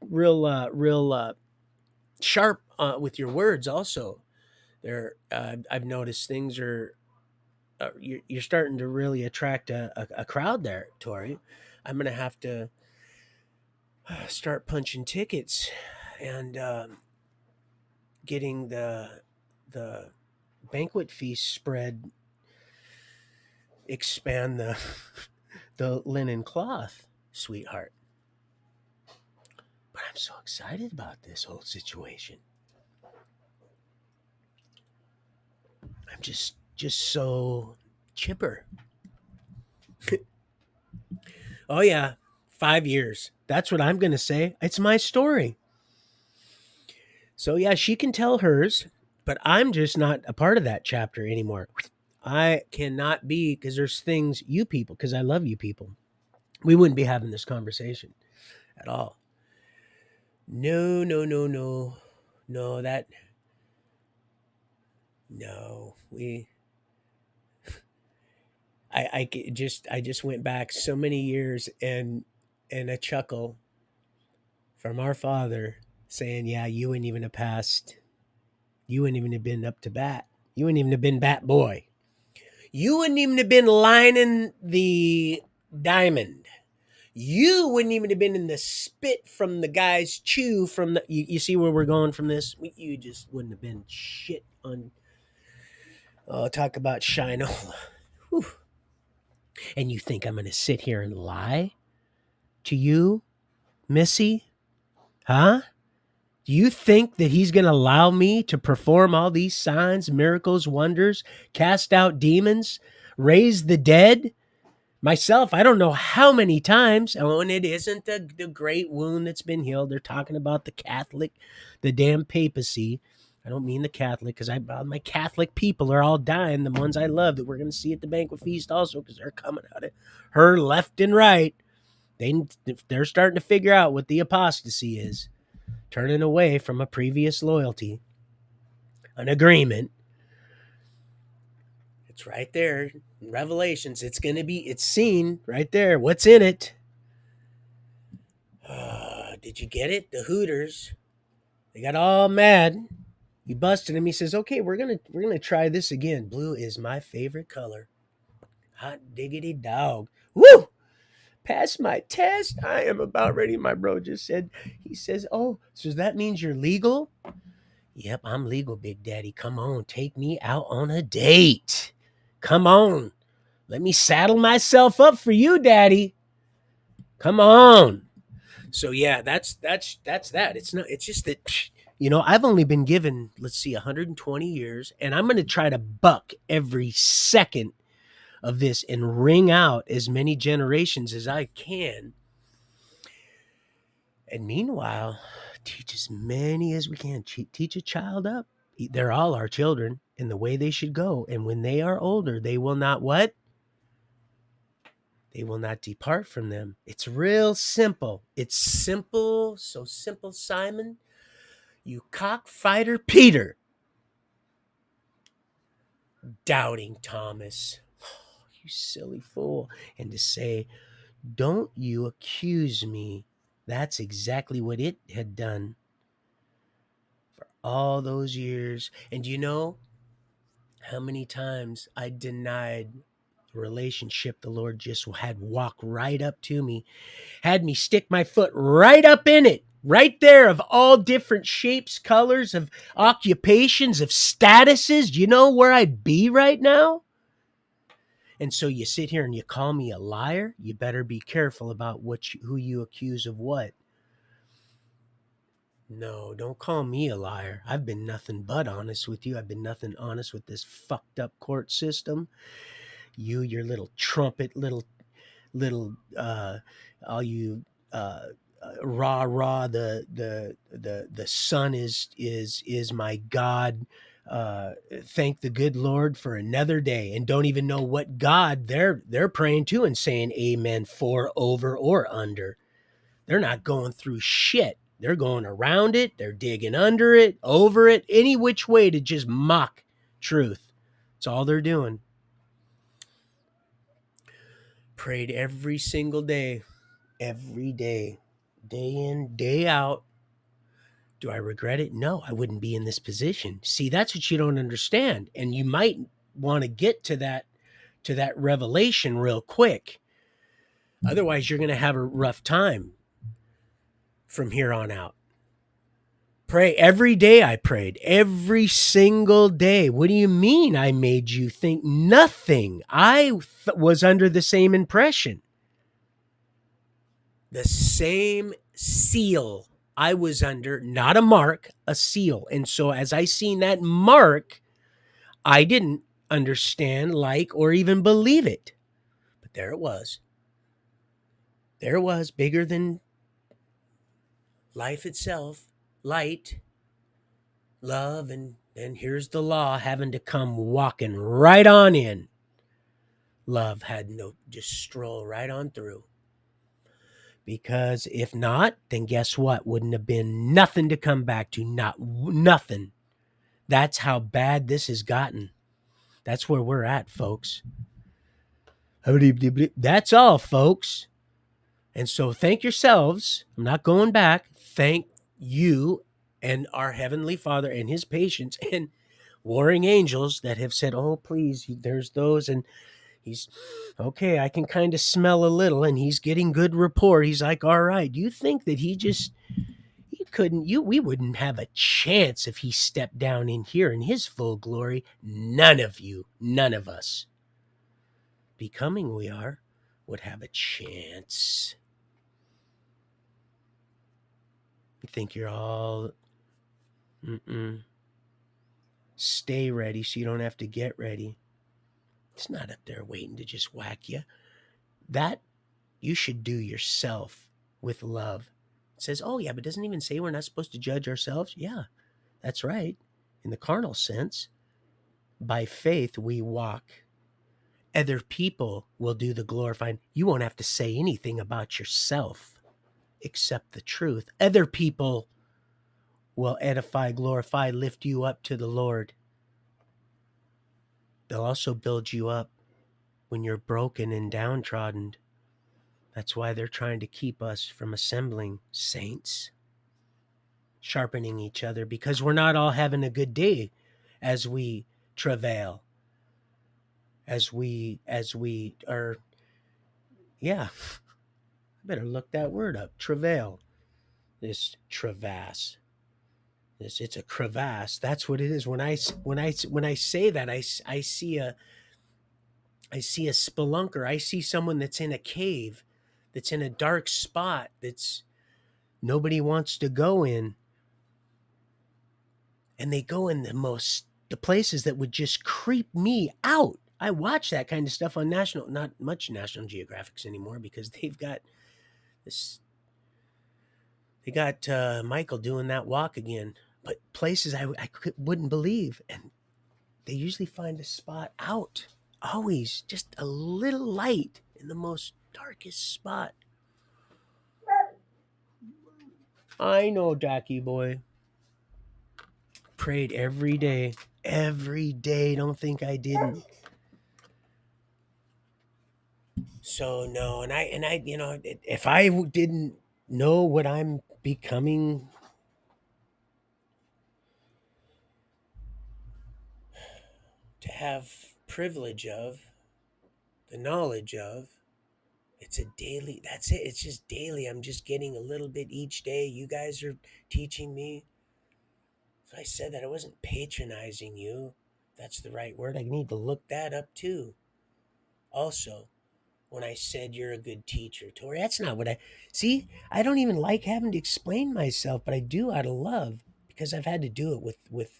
sharp with your words. Also, there, I've noticed things are. You're starting to really attract a crowd there, Tori. I'm gonna have to start punching tickets, and getting the banquet feast spread, expand the the linen cloth, sweetheart. But I'm so excited about this whole situation. I'm just so chipper. Oh yeah, 5 years. That's what I'm gonna say. It's my story. So yeah, she can tell hers, but I'm just not a part of that chapter anymore. I cannot be, because there's things you people, because I love you people. We wouldn't be having this conversation at all. No, no, no, no. No, that no. I just went back so many years, and a chuckle from our father saying, "Yeah, you wouldn't even have passed. You wouldn't even have been up to bat. You wouldn't even have been bat boy. You wouldn't even have been lining the diamond. You wouldn't even have been in the spit from the guy's chew from the. You see where we're going from this? You just wouldn't have been shit on. Oh, talk about Shinola. Whew. And you think I'm going to sit here and lie? to you, Missy? Huh? Do you think that he's going to allow me to perform all these signs, miracles, wonders, cast out demons, raise the dead? Myself, I don't know how many times. Oh, and it isn't the great wound that's been healed. They're talking about the Catholic, the damn papacy. I don't mean the Catholic, because my Catholic people are all dying. The ones I love that we're going to see at the banquet feast also, because they're coming out of her left and right. They're starting to figure out what the apostasy is, turning away from a previous loyalty, an agreement. It's right there in Revelations. It's seen right there. What's in it? Did you get it? The Hooters. They got all mad. He busted him. He says, "Okay, we're gonna try this again. Blue is my favorite color. Hot diggity dog. Woo! Pass my test. I am about ready." My bro just said. He says, "Oh, so that means you're legal?" Yep, I'm legal, Big Daddy. Come on, take me out on a date. Come on. Let me saddle myself up for you, Daddy. Come on. So yeah, that's that. It's not. It's just that I've only been given, let's see, 120 years, and I'm going to try to buck every second of this and wring out as many generations as I can. And meanwhile, teach as many as we can. Teach a child up. They're all our children in the way they should go. And when they are older, they will not what? They will not depart from them. It's real simple. It's simple. So simple, Simon. You cockfighter Peter. Doubting Thomas. Oh, you silly fool. And to say, don't you accuse me. That's exactly what it had done for all those years. And you know how many times I denied the relationship the Lord just had walk right up to me, had me stick my foot right up in it, right there, of all different shapes, colors, of occupations, of statuses. Do you know where I'd be right now? And so you sit here and you call me a liar? You better be careful about who you accuse of what. No, don't call me a liar. I've been nothing but honest with you. I've been nothing honest with this fucked up court system. Your little trumpet, little all you rah rah, the sun is my God. Thank the good Lord for another day, and don't even know what God they're praying to and saying amen for, over, or under. They're not going through shit. They're going around it. They're digging under it, over it, any which way to just mock truth. That's all they're doing. Prayed every single day, day in, day out. Do I regret it? No, I wouldn't be in this position. See, that's what you don't understand. And you might want to get to that revelation real quick. Otherwise, you're going to have a rough time from here on out. Pray every day. I prayed every single day. What do you mean I made you think? Nothing. I was under the same impression. The same seal I was under, not a mark, a seal. And so as I seen that mark, I didn't understand, like, or even believe it. But there it was. There it was, bigger than life itself, light, love, and then here's the law having to come walking right on in. Love had just stroll right on through. Because if not, then guess what? Wouldn't have been nothing to come back to. Nothing. That's how bad this has gotten. That's where we're at, folks. That's all, folks. And so thank yourselves. I'm not going back. Thank you and our Heavenly Father and his patience and warring angels that have said, oh, please, there's those. And he's okay. I can kind of smell a little, and he's getting good rapport. He's like, all right, do you think that we wouldn't have a chance if he stepped down in here in his full glory? None of us, becoming we are, would have a chance. You think you're all, stay ready so you don't have to get ready. It's not up there waiting to just whack you. That you should do yourself with love. It says, oh, yeah, but doesn't even say we're not supposed to judge ourselves. Yeah, that's right. In the carnal sense, by faith we walk. Other people will do the glorifying. You won't have to say anything about yourself except the truth. Other people will edify, glorify, lift you up to the Lord. They'll also build you up when you're broken and downtrodden. That's why they're trying to keep us from assembling saints, sharpening each other, because we're not all having a good day as we travail, as we are. Yeah, I better look that word up. Travail. This crevasse. It's a crevasse. That's what it is. When I say that, I see a spelunker. I see someone that's in a cave, that's in a dark spot, that's nobody wants to go in, and they go in the places that would just creep me out. I watch that kind of stuff on not much National Geographics anymore, because they've got this. They got Michael doing that walk again, but places wouldn't believe, and they usually find a spot out. Always just a little light in the most darkest spot. I know, Jackie boy. Prayed every day. Every day. Don't think I didn't. So no, and I, if I didn't know what I'm becoming to have privilege of, the knowledge of, it's a daily. That's it. It's just daily. I'm just getting a little bit each day. You guys are teaching me. So I said that I wasn't patronizing you. That's the right word. I need to look that up too. Also, when I said you're a good teacher, Tori, that's not what I see. I don't even like having to explain myself, but I do out of love, because I've had to do it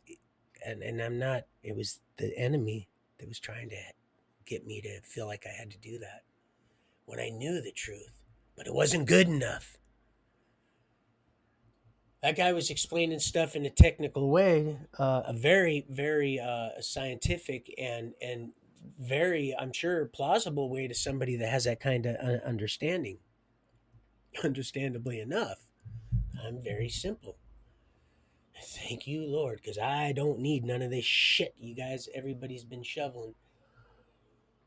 and I'm not. It was the enemy that was trying to get me to feel like I had to do that when I knew the truth, but it wasn't good enough. That guy was explaining stuff in a technical way, a very, very scientific and very, I'm sure, plausible way to somebody that has that kind of understanding. Understandably enough, I'm very simple. Thank you, Lord, because I don't need none of this shit you guys, everybody's been shoveling.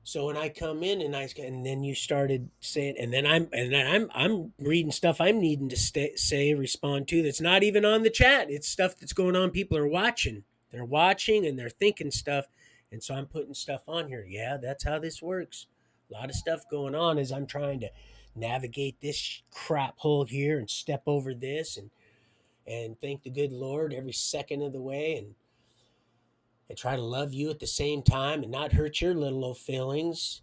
So when I come in and then you started saying, and then I'm reading stuff I'm needing to say, respond to, that's not even on the chat. It's stuff that's going on. People are watching. They're watching and they're thinking stuff, and so I'm putting stuff on here. Yeah, that's how this works. A lot of stuff going on as I'm trying to navigate this crap hole here and step over this and thank the good Lord every second of the way, and try to love you at the same time and not hurt your little old feelings.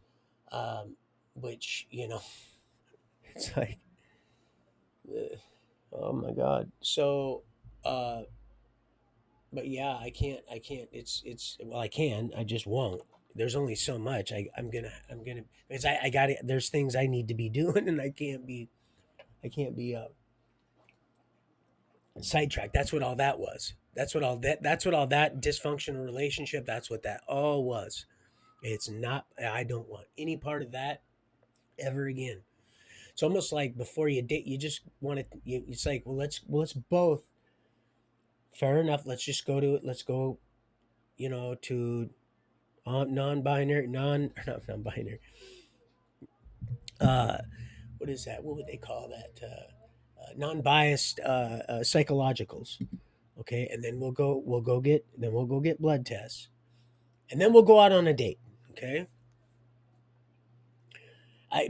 Which, it's like, uh, oh my God. So, uh, but yeah, I can't, well, I can, I just won't. There's only so much I'm gonna, because I got it. There's things I need to be doing, and I can't be sidetracked. That's what all that was. That's what all that dysfunctional relationship, that's what that all was. It's not, I don't want any part of that ever again. It's almost like before you date, you just want to. It's like, well, let's both. Fair enough. Let's just go to it. Let's go, to non-binary, not non-binary. Uh, what is that? What would they call that? Non-biased psychologicals. Okay, and then we'll go get blood tests, and then we'll go out on a date. Okay,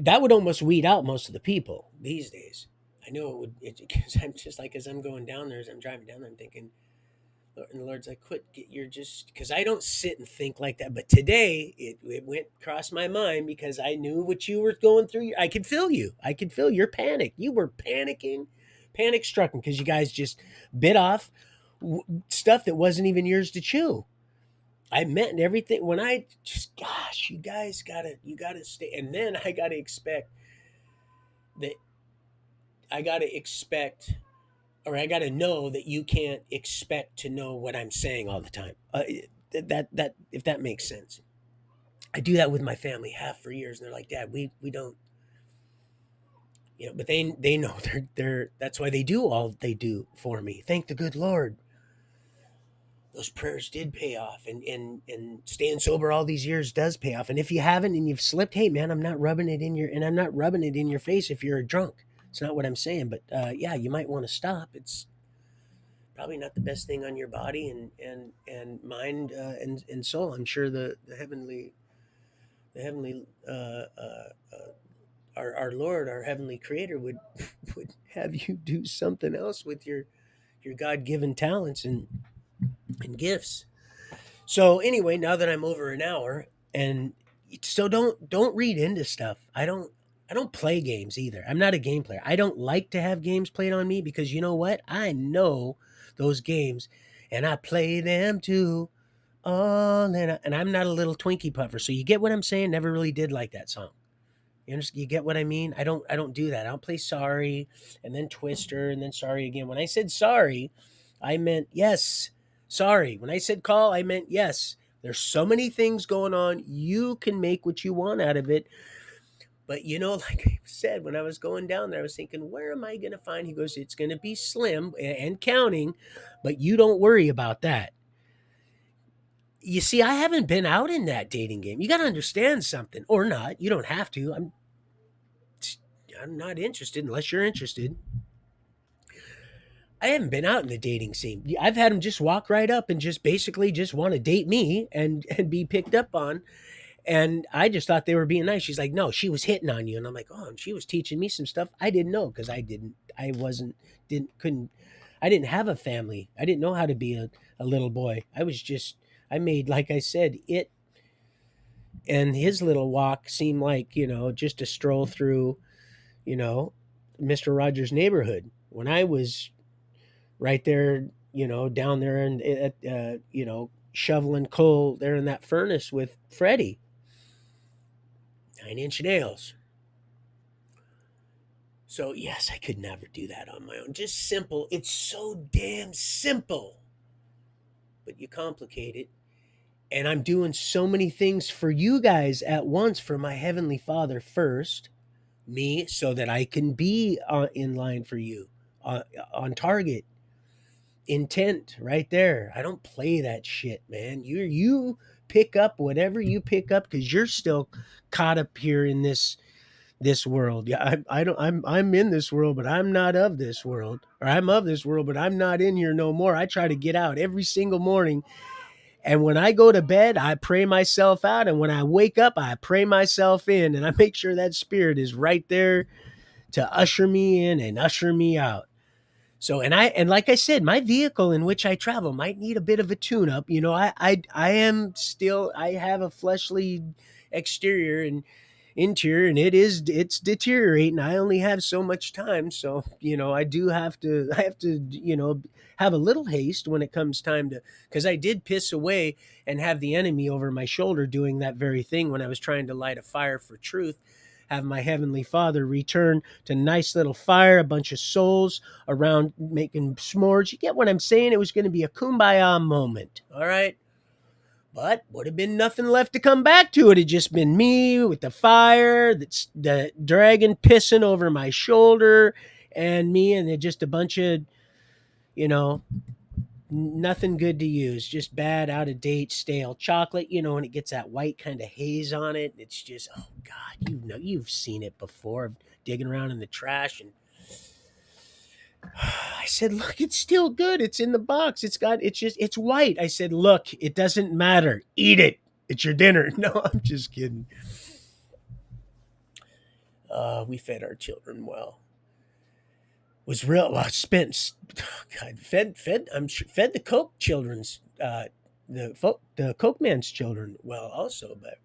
that would almost weed out most of the people these days. I know it would, because I'm just like, as I'm going down there, as I'm driving down there, I'm thinking, and the Lord's like, quit, you're just, because I don't sit and think like that. But today it went across my mind, because I knew what you were going through. I could feel you. I could feel your panic. You were panicking Panic struck me because you guys just bit off stuff that wasn't even yours to chew. I meant everything when I just, gosh, you gotta stay. And then that I gotta expect, or I gotta know that you can't expect to know what I'm saying all the time. That if that makes sense. I do that with my family half for years, and they're like, "Dad, we don't, but they know they're that's why they do all they do for me. Thank the good Lord, those prayers did pay off, and staying sober all these years does pay off. And if you haven't and you've slipped, hey man, I'm not rubbing it in your face if you're a drunk. It's not what I'm saying, but yeah, you might want to stop. It's probably not the best thing on your body and mind and soul. I'm sure the heavenly our Lord, our heavenly Creator would have you do something else with your God given talents and gifts. So anyway, now that I'm over an hour, and so don't read into stuff. I don't play games either. I'm not a game player. I don't like to have games played on me because you know what? I know those games, and I play them too. Oh, and I'm not a little Twinkie puffer. So you get what I'm saying? Never really did like that song. You get what I mean? I don't do that. I don't play sorry and then Twister and then sorry again. When I said sorry, I meant yes. Sorry. When I said call, I meant yes. There's so many things going on. You can make what you want out of it. But like I said, when I was going down there, I was thinking, where am I going to find? He goes, it's going to be slim and counting, but you don't worry about that. You see, I haven't been out in that dating game. You got to understand something, or not. You don't have to. I'm not interested unless you're interested. I haven't been out in the dating scene. I've had them just walk right up and just basically just want to date me and be picked up on. And I just thought they were being nice. She's like, no, she was hitting on you. And I'm like, oh, and she was teaching me some stuff I didn't know because I wasn't, couldn't, I didn't have a family. I didn't know how to be a little boy. I made, like I said, it and his little walk seem like, just a stroll through, you know, Mr. Rogers' neighborhood. When I was right there, down there and shoveling coal there in that furnace with Freddie, 9 Inch Nails. So yes, I could never do that on my own. Just simple. It's so damn simple, but you complicate it. And I'm doing so many things for you guys at once for my heavenly Father first, me, so that I can be in line for you, on target, intent right there. I don't play that shit, man. You pick up whatever you pick up because you're still caught up here in this world. Yeah, I'm in this world, but I'm not of this world. Or I'm of this world, but I'm not in here no more. I try to get out every single morning. And when I go to bed, I pray myself out. And when I wake up, I pray myself in. And I make sure that spirit is right there to usher me in and usher me out. So, and like I said, my vehicle in which I travel might need a bit of a tune up. I have a fleshly exterior and interior, and it's deteriorating. I only have so much time, so I have to have a little haste when it comes time to, because I did piss away and have the enemy over my shoulder doing that very thing when I was trying to light a fire for truth. Have my heavenly Father return to nice little fire, a bunch of souls around making s'mores. You get what I'm saying? It was going to be a kumbaya moment. All right. But would have been nothing left to come back to. It had just been me with the fire, the dragon pissing over my shoulder, and me, and just a bunch of, you know, nothing good to use, just bad, out of date, stale chocolate. And it gets that white kind of haze on it. It's just, oh God, you've seen it before, digging around in the trash. And I said, look, it's still good. It's in the box. It's white. I said, look, it doesn't matter. Eat it. It's your dinner. No, I'm just kidding. We fed our children well. Was real. Well, spent. God, fed. I'm sure fed the Coke children's. The Coke man's children well also, but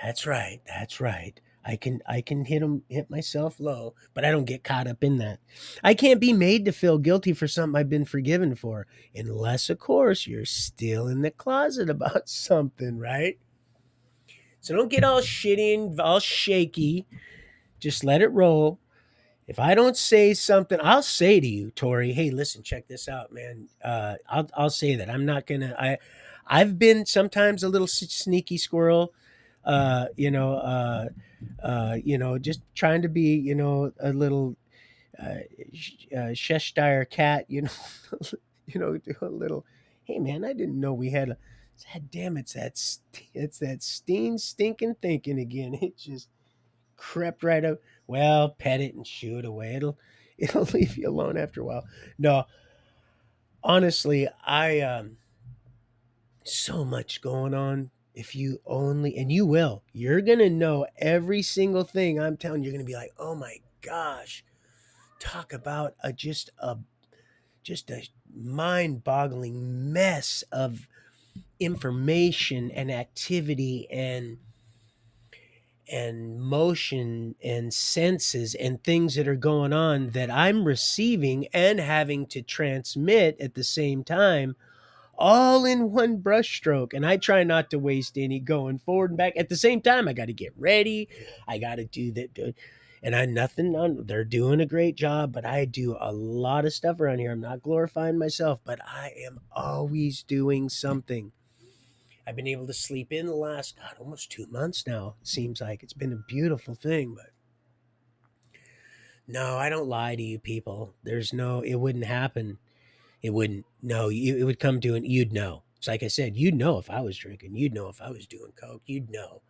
that's right. That's right. I can hit myself low, but I don't get caught up in that. I can't be made to feel guilty for something I've been forgiven for, unless of course you're still in the closet about something, right? So don't get all shitty and all shaky. Just let it roll. If I don't say something, I'll say to you, Tori, hey, listen, check this out, man. I'll say that. I'm not gonna I've been sometimes a little sneaky squirrel, just trying to be, a little Cheshire cat, do a little. Hey, man, I didn't know we had a. God damn, it's that stinking thinking again. It just crept right up. Well, pet it and shoo it away. It'll leave you alone after a while. No, honestly, I so much going on. If you only, and you will, you're gonna know every single thing I'm telling you. You're gonna be like, oh my gosh, talk about just a mind-boggling mess of information and activity and motion and senses and things that are going on that I'm receiving and having to transmit at the same time, all in one brushstroke. And I try not to waste any going forward and back. At the same time, I got to get ready. I got to do that. And I nothing on. They're doing a great job, but I do a lot of stuff around here. I'm not glorifying myself, but I am always doing something. I've been able to sleep in the last almost 2 months now. It seems like it's been a beautiful thing, but no, I don't lie to you people. It wouldn't happen. It wouldn't. No, it would come to you'd know. It's like I said, you'd know if I was drinking. You'd know if I was doing coke. You'd know.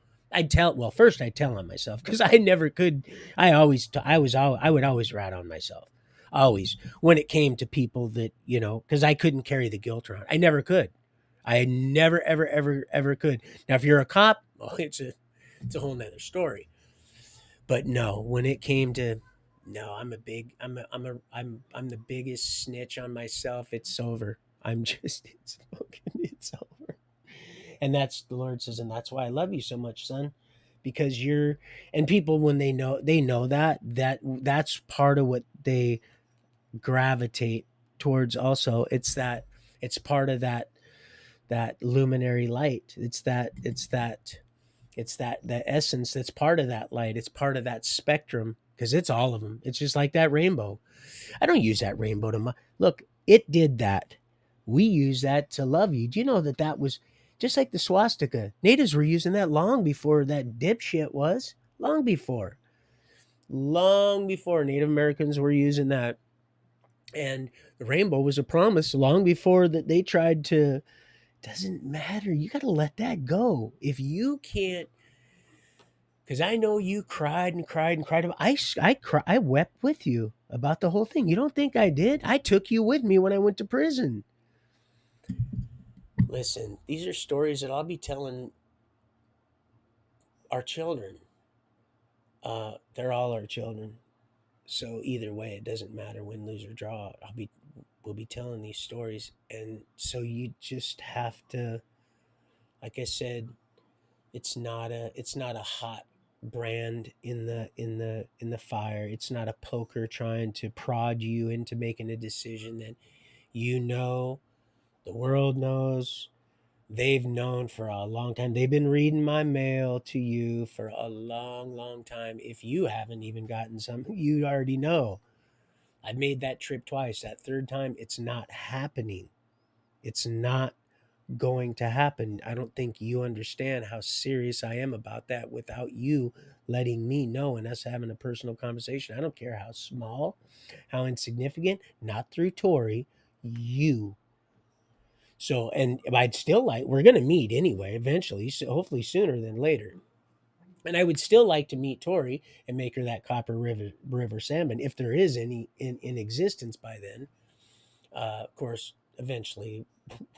Well, first I'd tell on myself because I never could. I would always rat on myself. Always. When it came to people that, because I couldn't carry the guilt around. I never could. I never, ever, ever, ever could. Now, if you're a cop, well, it's a whole nother story. But no, when it came to no, I'm the biggest snitch on myself. It's over. It's over. And that's the Lord says, and that's why I love you so much, son. Because and people when they know that's part of what they gravitate towards also. It's part of that luminary light. It's that essence that's part of that light. It's part of that spectrum because it's all of them. It's just like that rainbow. I don't use that rainbow look. It did that. We use that to love you. Do you know that was just like the swastika? Natives were using that long before that dipshit was. Long before Native Americans were using that, and the rainbow was a promise long before that they tried to. Doesn't matter. You got to let that go. If you can't, because I know you cried and cried and cried. I wept with you about the whole thing. You don't think I did? I took you with me when I went to prison. Listen, these are stories that I'll be telling our children. They're all our children. So either way, it doesn't matter win, lose, or draw. We'll be telling these stories, and so you just have to, like I said, it's not a hot brand in the fire. It's not a poker trying to prod you into making a decision that the world knows, they've known for a long time. They've been reading my mail to you for a long, long time. If you haven't even gotten some, you already know. I've made that trip twice. That third time, it's not happening. It's not going to happen. I don't think you understand how serious I am about that without you letting me know and us having a personal conversation. I don't care how small, how insignificant, not through Tori, you. So, and I'd still we're going to meet anyway, eventually, so hopefully sooner than later. And I would still like to meet Tori and make her that Copper River salmon if there is any in existence by then. Of course, eventually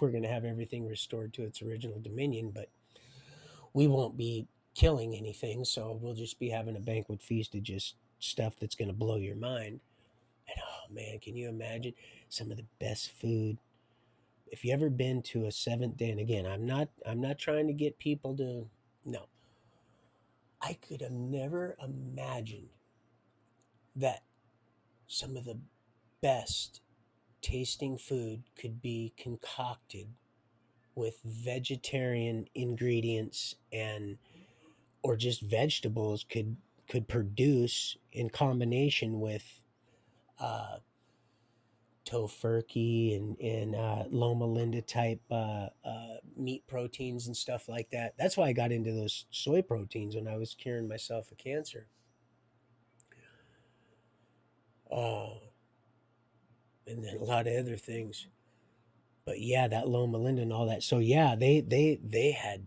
we're going to have everything restored to its original dominion, but we won't be killing anything. So we'll just be having a banquet feast of just stuff that's going to blow your mind. And oh man, can you imagine some of the best food? If you ever been to a Seventh Day, and again, I'm not trying to get people to no. I could have never imagined that some of the best tasting food could be concocted with vegetarian ingredients, and or just vegetables could produce in combination with uh, tofurkey and Loma Linda type meat proteins and stuff like that. That's why I got into those soy proteins when I was curing myself of cancer. Uh, and then a lot of other things. But yeah, that Loma Linda and all that. So yeah, they had.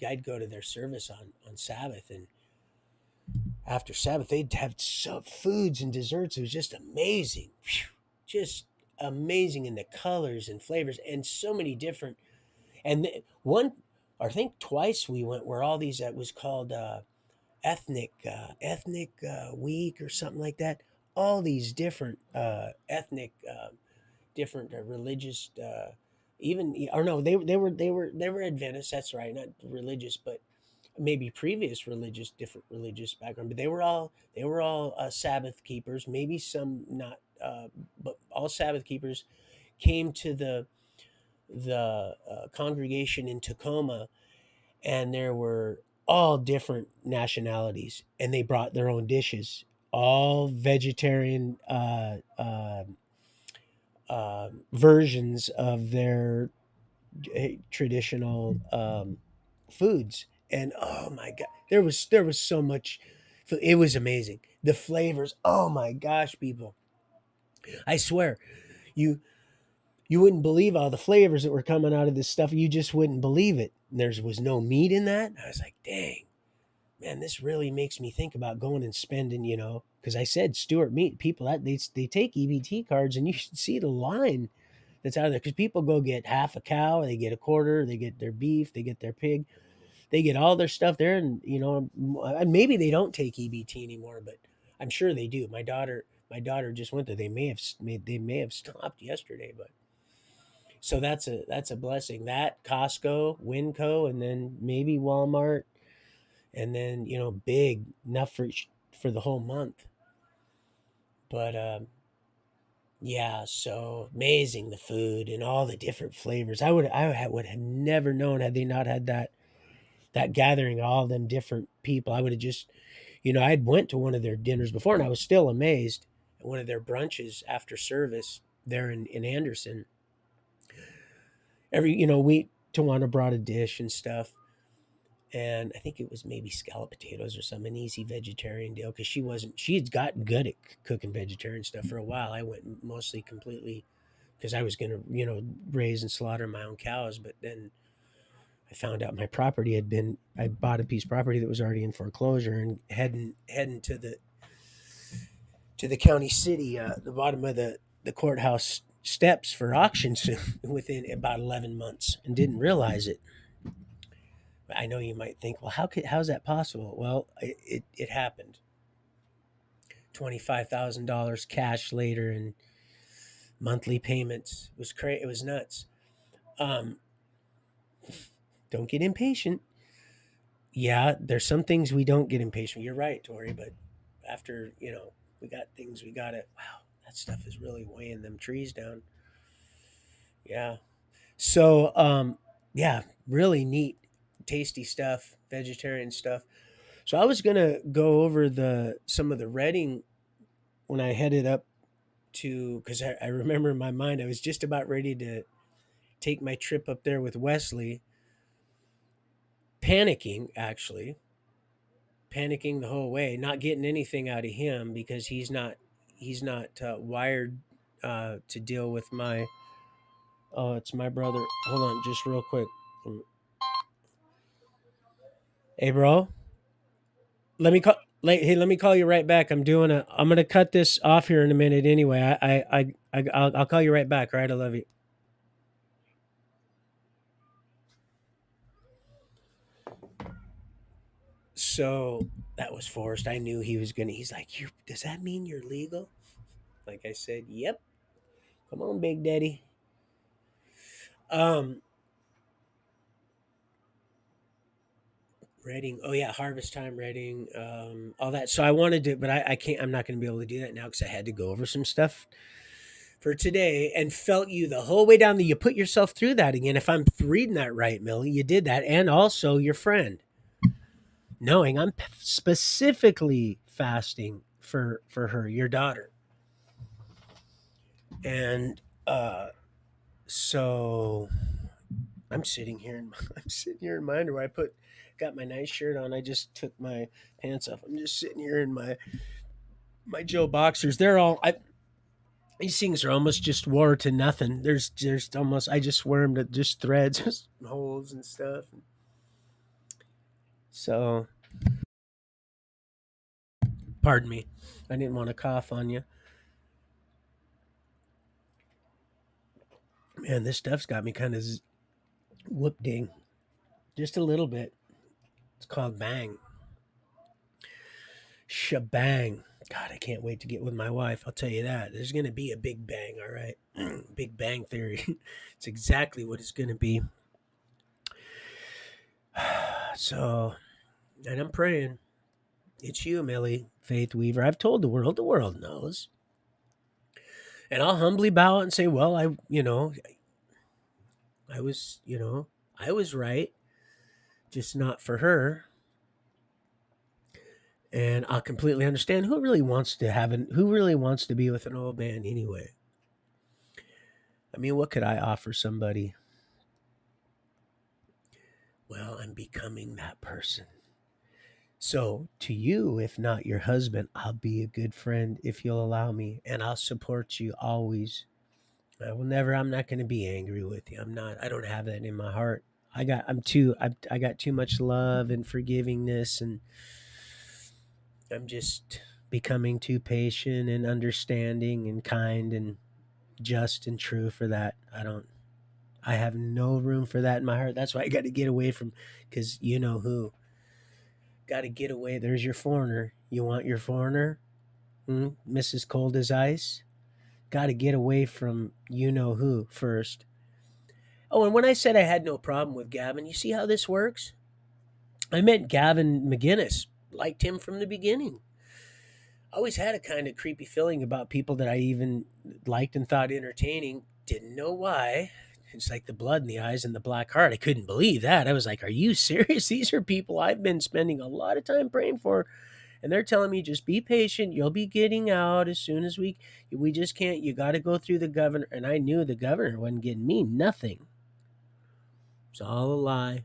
I'd go to their service on Sabbath, and after Sabbath they'd have some foods and desserts. It was just amazing. Phew. Just amazing in the colors and flavors, and so many different. And one, I think twice we went where all these, that was called ethnic week or something like that. All these different ethnic, different religious, even, or no, they were Adventists. That's right, not religious, but maybe previous religious, different religious background. But they were all Sabbath keepers. Maybe some not, but all Sabbath keepers came to the congregation in Tacoma, and there were all different nationalities, and they brought their own dishes, all vegetarian versions of their traditional foods. And oh my god, there was so much. It was amazing. The flavors. Oh my gosh, people! I swear, you you wouldn't believe all the flavors that were coming out of this stuff. You just wouldn't believe it. There was no meat in that. I was like, dang, man, this really makes me think about going and spending, because I said Stewart Meat, people that they take EBT cards, and you should see the line that's out of there, because people go get half a cow, they get a quarter, they get their beef, they get their pig, they get all their stuff there, and maybe they don't take EBT anymore, but I'm sure they do. My daughter just went there. They may have stopped yesterday, but so that's a blessing. That Costco, Winco, and then maybe Walmart, and then big enough for the whole month. But yeah, so amazing, the food and all the different flavors. I would have never known had they not had that gathering of all them different people. I would have just, I'd went to one of their dinners before, and I was still amazed at one of their brunches after service there in Anderson. Every we Tawana brought a dish and stuff, and I think it was maybe scallop potatoes or some an easy vegetarian deal, because she had gotten good at cooking vegetarian stuff for a while. I went mostly completely because I was going to raise and slaughter my own cows, but then I found out my property had been I bought a piece of property that was already in foreclosure, and heading to the county city, the bottom of the courthouse steps for auctions within about 11 months, and didn't realize it. I know you might think, well, how's that possible? Well, it happened. $25,000 cash later, and monthly payments. It was crazy. It was nuts. Um, don't get impatient. Yeah, there's some things we don't get impatient. You're right, Tori. But after we got things, we got it. Wow, that stuff is really weighing them trees down. Yeah. So yeah, really neat, tasty stuff, vegetarian stuff. So I was gonna go over the some of the Reading when I headed up to, because I remember in my mind I was just about ready to take my trip up there with Wesley, panicking actually, panicking the whole way, not getting anything out of him because he's not wired to deal with my. Oh, it's my brother. Hold on, just real quick. Hey, bro. Let me call. Hey, let me call you right back. I'm gonna cut this off here in a minute. Anyway, I'll call you right back. All right, I love you. So that was forced. I knew he was gonna. He's like, "You does that mean you're legal?" Like I said, "Yep." Come on, Big Daddy. Um, Reading. Oh yeah, harvest time reading. All that. So I wanted to, but I can't. I'm not going to be able to do that now because I had to go over some stuff for today and felt you the whole way down. You put yourself through that again. If I'm reading that right, Millie, you did that, and also your friend, knowing I'm specifically fasting for her, your daughter, and so I'm sitting here in I'm sitting here in my underwear. I got my nice shirt on. I just took my pants off. I'm just sitting here in my Joe boxers. They're all these things are almost just wore to nothing. There's almost I just wear them to just threads, just holes and stuff. So pardon me, I didn't want to cough on you. Man, this stuff's got me kind of whoop ding, just a little bit. It's called bang, shebang. God, I can't wait to get with my wife. I'll tell you that. There's going to be a big bang, all right? Big Bang Theory. It's exactly what it's going to be. So, and I'm praying. It's you, Millie, Faith Weaver. I've told the world knows. And I'll humbly bow and say, well, I was, I was right, just not for her. And I completely understand who really wants to be with an old man anyway. I mean, what could I offer somebody? Well, I'm becoming that person. So, to you, if not your husband, I'll be a good friend if you'll allow me, and I'll support you always. I'm not going to be angry with you. I don't have that in my heart. I got too much love and forgivingness, and I'm just becoming too patient and understanding and kind and just and true for that. I have no room for that in my heart. That's why I got to get away from, because you know who. Got to get away. There's your foreigner. You want your foreigner? Mrs. Cold as Ice? Got to get away from you know who first. Oh, and when I said I had no problem with Gavin, you see how this works? I met Gavin McGinnis, liked him from the beginning. Always had a kind of creepy feeling about people that I even liked and thought entertaining. Didn't know why. It's like the blood in the eyes and the black heart. I couldn't believe that. I was like, are you serious? These are people I've been spending a lot of time praying for. And they're telling me just be patient. You'll be getting out as soon as we just can't. You got to go through the governor. And I knew the governor wasn't getting me nothing. It's all a lie.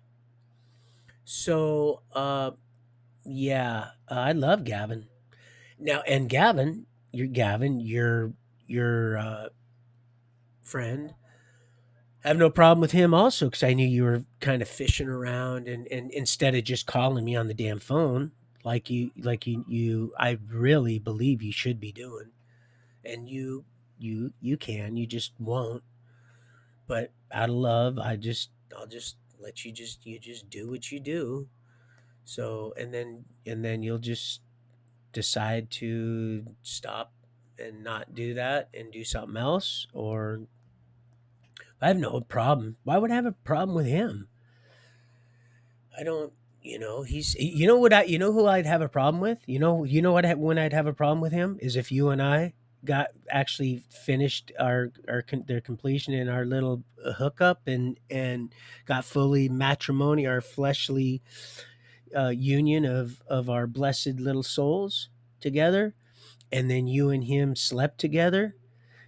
So, yeah, I love Gavin. Now, and Gavin, your friend, I have no problem with him also because I knew you were kind of fishing around and instead of just calling me on the damn phone I really believe you should be doing, and you can, you just won't. But out of love, I'll just let you just do what you do. So and then you'll just decide to stop and not do that and do something else, or I have no problem. Why would I have a problem with him? I don't. He's. You know what? You know who I'd have a problem with. You know what? When I'd have a problem with him is if you and I got actually finished their completion in our little hookup and got fully matrimony, our fleshly union of our blessed little souls together, and then you and him slept together.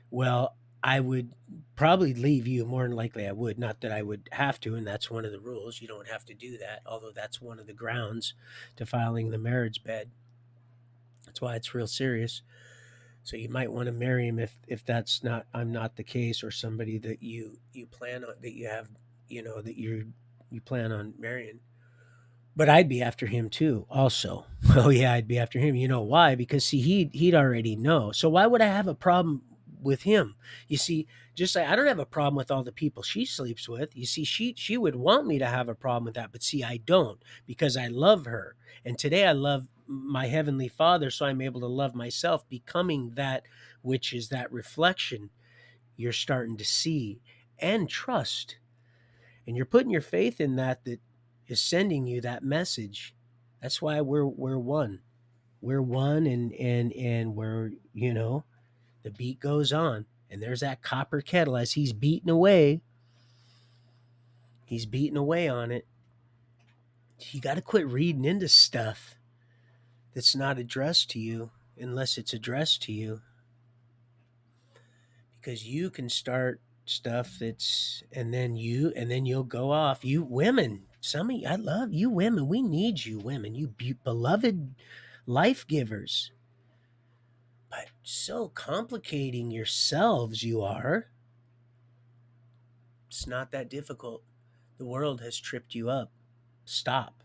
Well, I would probably leave you, more than likely I would. Not that I would have to, and that's one of the rules. You don't have to do that, although that's one of the grounds to filing the marriage bed. That's why it's real serious. So you might want to marry him if that's not I'm not the case, or somebody that you plan on, that you have, that you plan on marrying. But I'd be after him too, also. Oh yeah, I'd be after him. You know why? Because see, he'd already know. So why would I have a problem with him? You see, just like I don't have a problem with all the people she sleeps with. You see, she would want me to have a problem with that, but see, I don't, because I love her. And today I love my heavenly Father, so I'm able to love myself, becoming that which is that reflection you're starting to see and trust. And you're putting your faith in that is sending you that message. That's why we're one. We're one, and we're, the beat goes on, and there's that copper kettle as he's beating away. He's beating away on it. You got to quit reading into stuff that's not addressed to you unless it's addressed to you, because you can start stuff that's, and then you'll go off. You women, some of you, I love you women. We need you women, you beloved life givers. But so complicating yourselves you are. It's not that difficult. The world has tripped you up. Stop.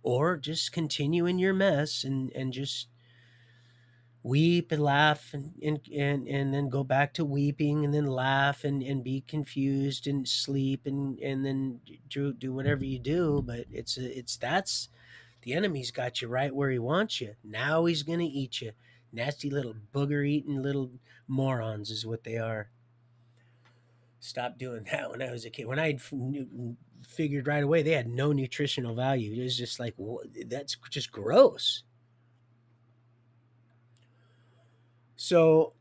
Or just continue in your mess, and just weep and laugh, and then go back to weeping, and then laugh, and be confused and sleep, and then do whatever you do. But it's that's the enemy's got you right where he wants you. Now he's gonna eat you. Nasty little booger eating little morons is what they are. Stop doing that. When I was a kid, when I figured right away they had no nutritional value, it was just like, that's just gross. So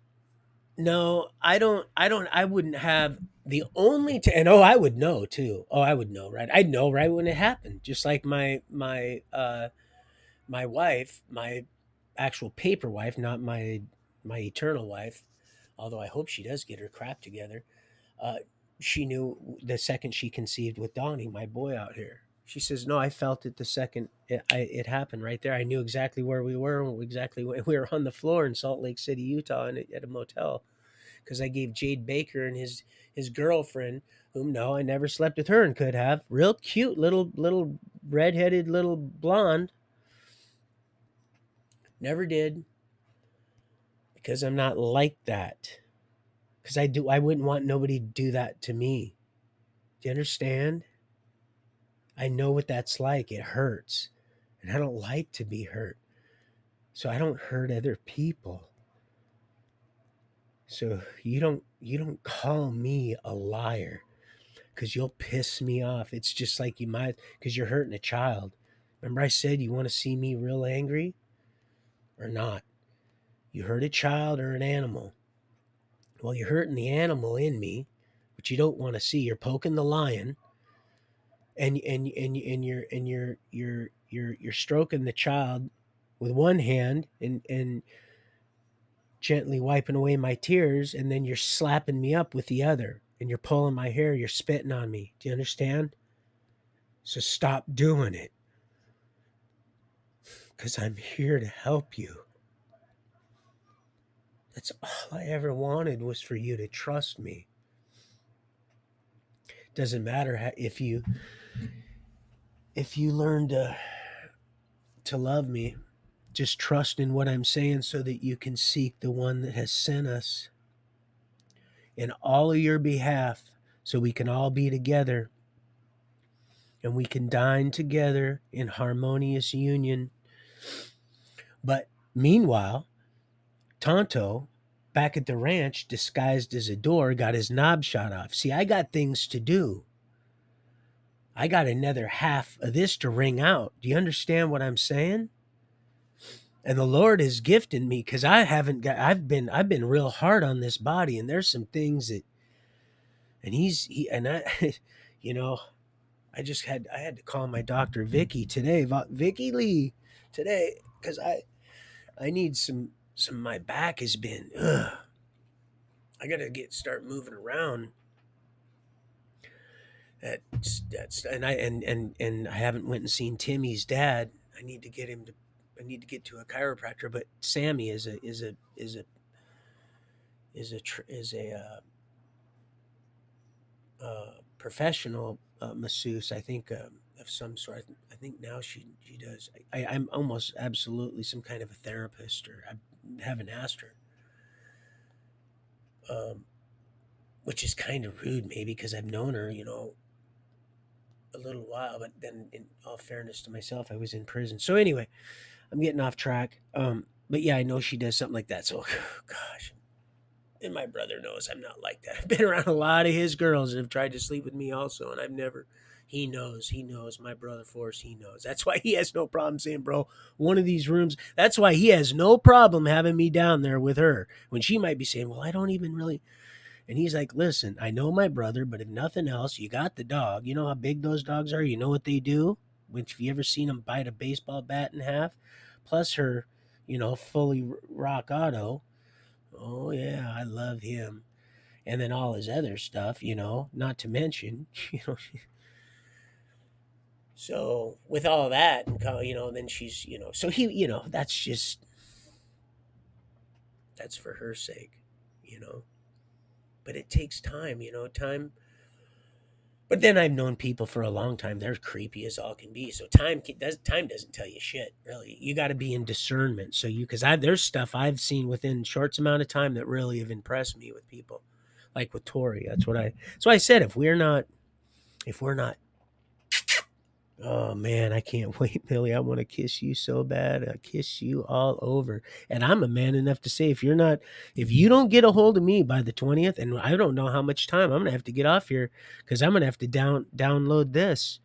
no, I wouldn't have the only and I would know too. Oh, I would know, right? I'd know right when it happened. Just like my wife, my actual paper wife, not my eternal wife, although I hope she does get her crap together. Uh, she knew the second she conceived with Donnie, my boy out here. She says, "No, I felt it the second it happened right there. I knew exactly where we were, exactly when we were on the floor in Salt Lake City, Utah, and at a motel, because I gave Jade Baker and his girlfriend, whom no, I never slept with her and could have, real cute little redheaded little blonde, never did, because I'm not like that. Because I wouldn't want nobody to do that to me. Do you understand? I know what that's like. It hurts. And I don't like to be hurt. So I don't hurt other people. So you don't call me a liar, cuz you'll piss me off. It's just like you might, cuz you're hurting a child. Remember I said you want to see me real angry or not? You hurt a child or an animal. Well, you're hurting the animal in me, which you don't want to see. You're poking the lion, and you're stroking the child with one hand, and gently wiping away my tears, and then you're slapping me up with the other, and you're pulling my hair, you're spitting on me. Do you understand? So stop doing it, because I'm here to help you. That's all I ever wanted, was for you to trust me. Doesn't matter if you learn to love me. Just trust in what I'm saying, so that you can seek the one that has sent us in all of your behalf, so we can all be together, and we can dine together in harmonious union. But meanwhile, Tonto, back at the ranch, disguised as a door, got his knob shot off. See, I got things to do. I got another half of this to ring out. Do you understand what I'm saying? And the Lord is gifting me, because I haven't got. I've been real hard on this body, and there's some things that, and I, you know, I had to call my doctor Vicky today, Vicky Lee, today, because I need some. My back has been. I gotta start moving around. That's and I haven't went and seen Timmy's dad. I need to get him to. I need to get to a chiropractor. But Sammy is a professional masseuse. I think of some sort. I think now she does. I'm almost absolutely some kind of a therapist, or I haven't asked her. Um, which is kind of rude, maybe, because I've known her, a little while. But then, in all fairness to myself, I was in prison. So anyway, I'm getting off track. But yeah, I know she does something like that. So, gosh, and my brother knows I'm not like that. I've been around a lot of his girls that have tried to sleep with me also, and I've never. He knows. He knows. My brother Forrest, he knows. That's why he has no problem saying, bro, one of these rooms. That's why he has no problem having me down there with her when she might be saying, well, I don't even really. And he's like, listen, I know my brother, but if nothing else, you got the dog. You know how big those dogs are? You know what they do? Which, have you ever seen them bite a baseball bat in half? Plus her, fully rock auto. Oh, yeah, I love him. And then all his other stuff, not to mention, So with all that, and then she's, so he, that's for her sake, you know. But it takes time, time. But then I've known people for a long time; they're creepy as all can be. So time doesn't tell you shit, really. You got to be in discernment. So because there's stuff I've seen within short amount of time that really have impressed me with people, like with Tori. So I said if we're not. Oh man, I can't wait, Billy. I want to kiss you so bad. I kiss you all over. And I'm a man enough to say if you don't get a hold of me by the 20th, and I don't know how much time I'm gonna have to get off here because I'm gonna have to download this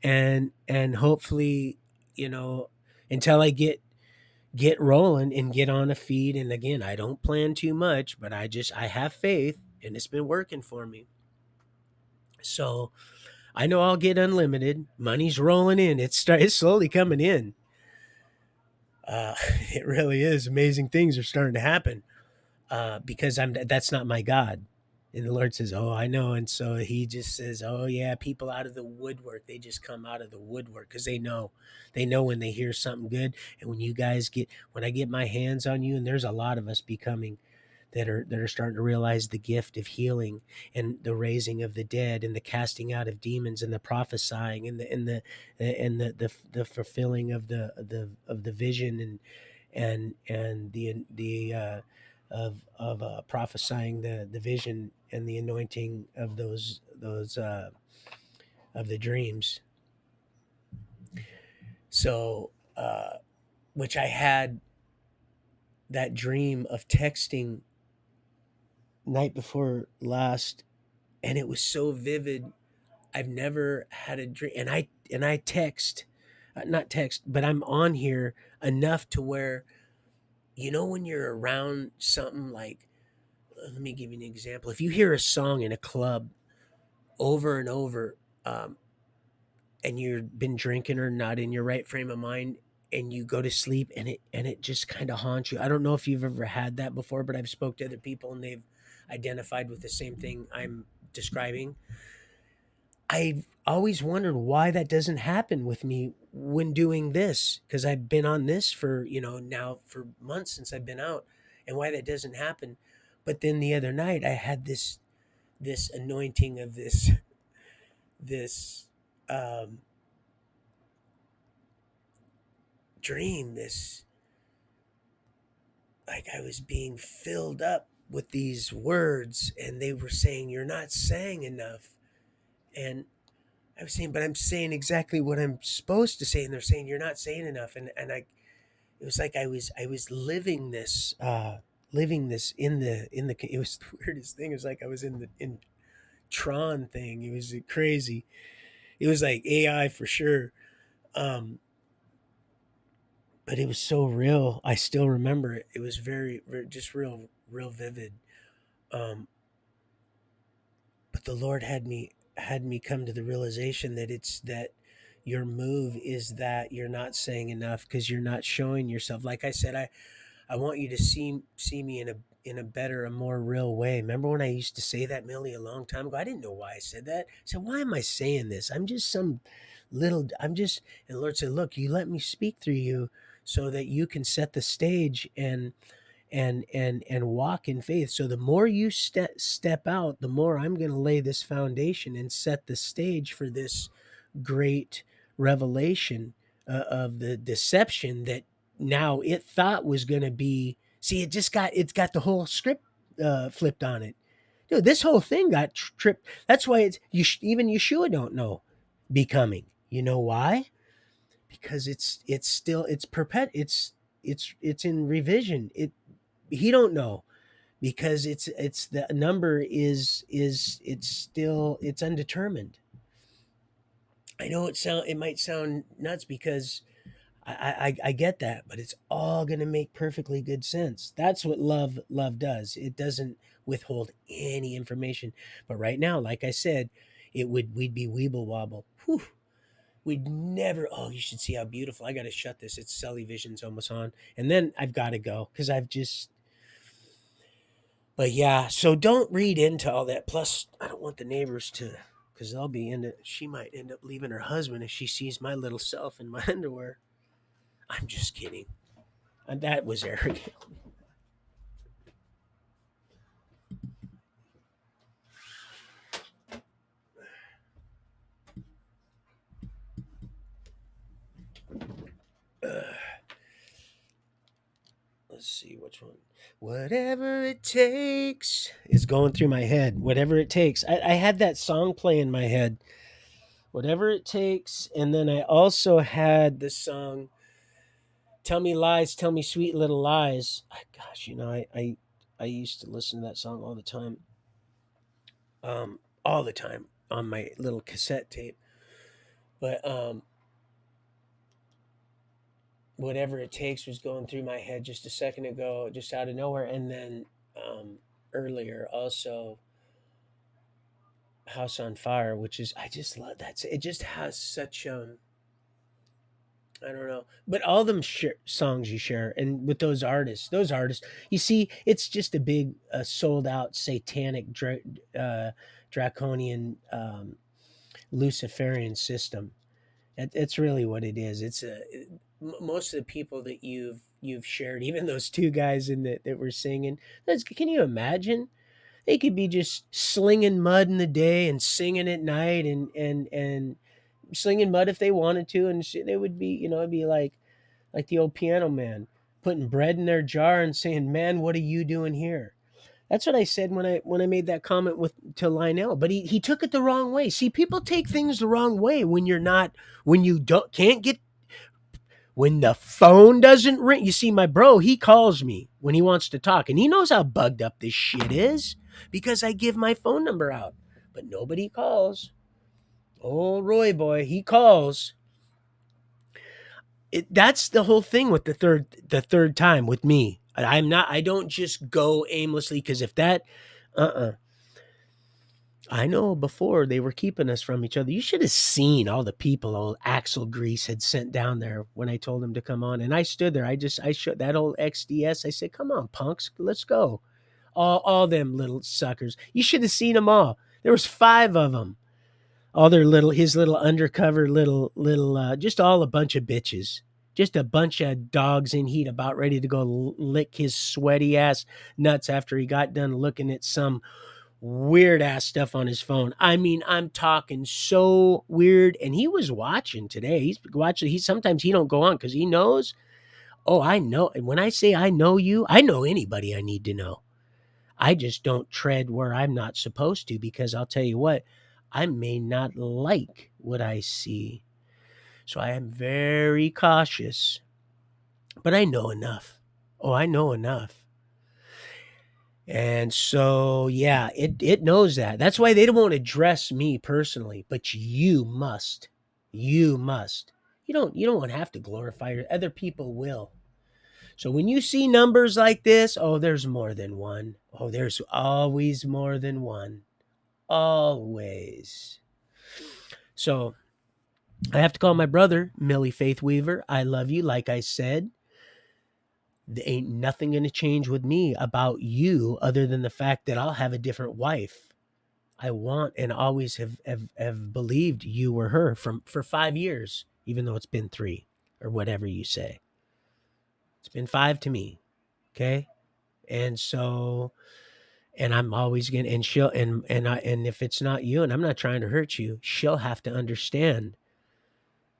and hopefully, you know, until I get rolling and get on a feed. And again, I don't plan too much, but I have faith and it's been working for me. So I know I'll get unlimited. Money's rolling in. It's slowly coming in. Uh, it really is. Amazing things are starting to happen because that's not my God. And the Lord says, "Oh, I know." And so He just says, "Oh yeah, people out of the woodwork. They just come out of the woodwork because they know when they hear something good. And when I get my hands on you, and there's a lot of us becoming that are starting to realize the gift of healing and the raising of the dead and the casting out of demons and the prophesying and the fulfilling of the vision and the of prophesying the vision and the anointing of those of the dreams. So which I had that dream of texting night before last, and it was so vivid. I've never had a dream, and I text, not text, but I'm on here enough to where when you're around something like, let me give you an example. If you hear a song in a club over and over, um, and you've been drinking or not in your right frame of mind, and you go to sleep, and it just kind of haunts you. I don't know if you've ever had that before, but I've spoke to other people and they've identified with the same thing I'm describing. I've always wondered why that doesn't happen with me when doing this because I've been on this for, now for months since I've been out, and why that doesn't happen. But then the other night I had this anointing of this um dream, this, like, I was being filled up with these words and they were saying you're not saying enough. And I was saying, but I'm saying exactly what I'm supposed to say, and they're saying you're not saying enough. And it was like I was living this in the it was the weirdest thing. It was like I was in Tron thing. It was crazy. It was like AI for sure. Um but it was so real. I still remember it. It was very, very just real vivid. Um but the Lord had me come to the realization that it's that your move is that you're not saying enough because you're not showing yourself. Like I said, I want you to see me in a better, a more real way. Remember when I used to say that, Millie, a long time ago? I didn't know why I said that. I said, why am I saying this? I'm just, and the Lord said, look, you let me speak through you so that you can set the stage and walk in faith. So the more you step out, the more I'm going to lay this foundation and set the stage for this great revelation of the deception that now it thought was going to be. See, it's got the whole script flipped on it. Dude, this whole thing got tripped. That's why even Yeshua don't know becoming. You know why? Because it's still it's in revision. He don't know because it's the number is it's still it's undetermined. I know it might sound nuts because I get that, but it's all gonna make perfectly good sense. That's what love does. It doesn't withhold any information. But right now, like I said, we'd be weeble wobble. Whew. We'd never. Oh, you should see how beautiful. I got to shut this. It's Sully Vision's almost on, and then I've got to go because I've just. But yeah, so don't read into all that. Plus, I don't want the neighbors to, because they'll be into. She might end up leaving her husband if she sees my little self in my underwear. I'm just kidding. And that was arrogant. Let's see which one. Whatever it takes is going through my head. Whatever it takes. I had that song play in my head. Whatever it takes. And then I also had the song Tell Me Lies, Tell Me Sweet Little Lies. Gosh, I used to listen to that song all the time. All the time on my little cassette tape. But whatever it takes was going through my head just a second ago, just out of nowhere. And then earlier also House on Fire, which is I just love that. It just has such I don't know, but all them songs you share, and with those artists, you see, it's just a big sold out satanic draconian Luciferian system. It's really what it is. Most of the people that you've shared, even those two guys that were singing. Can you imagine? They could be just slinging mud in the day and singing at night, and slinging mud if they wanted to, and they would be, it'd be like the old piano man putting bread in their jar and saying, "Man, what are you doing here?" That's what I said when I made that comment with to Lionel, but he took it the wrong way. See, people take things the wrong way when you don't can't get when the phone doesn't ring. You see, my bro, he calls me when he wants to talk, and he knows how bugged up this shit is because I give my phone number out, but nobody calls. Old Roy boy, he calls. That's the whole thing with the third time with me. I don't just go aimlessly because if that, I know before they were keeping us from each other. You should have seen all the people old Axel Grease had sent down there when I told him to come on. And I stood there. I showed that old XDS. I said, "Come on, punks, let's go." All them little suckers. You should have seen them all. There was 5 of them. All their his little undercover little, just all a bunch of bitches. Just a bunch of dogs in heat about ready to go lick his sweaty ass nuts after he got done looking at some weird ass stuff on his phone. I mean, I'm talking so weird. And he was watching today. He's watching. Sometimes he don't go on because he knows. Oh, I know. And when I say I know you, I know anybody I need to know. I just don't tread where I'm not supposed to because I'll tell you what, I may not like what I see. So I am very cautious, but I know enough. Oh, I know enough. And so, yeah, it knows that. That's why they don't want to address me personally, but you must. You must. You don't have to glorify other people will. So when you see numbers like this, oh, there's more than one. Oh, there's always more than one. Always. So I have to call my brother, Millie Faith Weaver. I love you. Like I said, there ain't nothing going to change with me about you other than the fact that I'll have a different wife. I want and always have believed you were her for 5 years, even though it's been 3 or whatever you say. It's been 5 to me. Okay. And so, and I'm always going to, and she'll, and if it's not you, and I'm not trying to hurt you, she'll have to understand.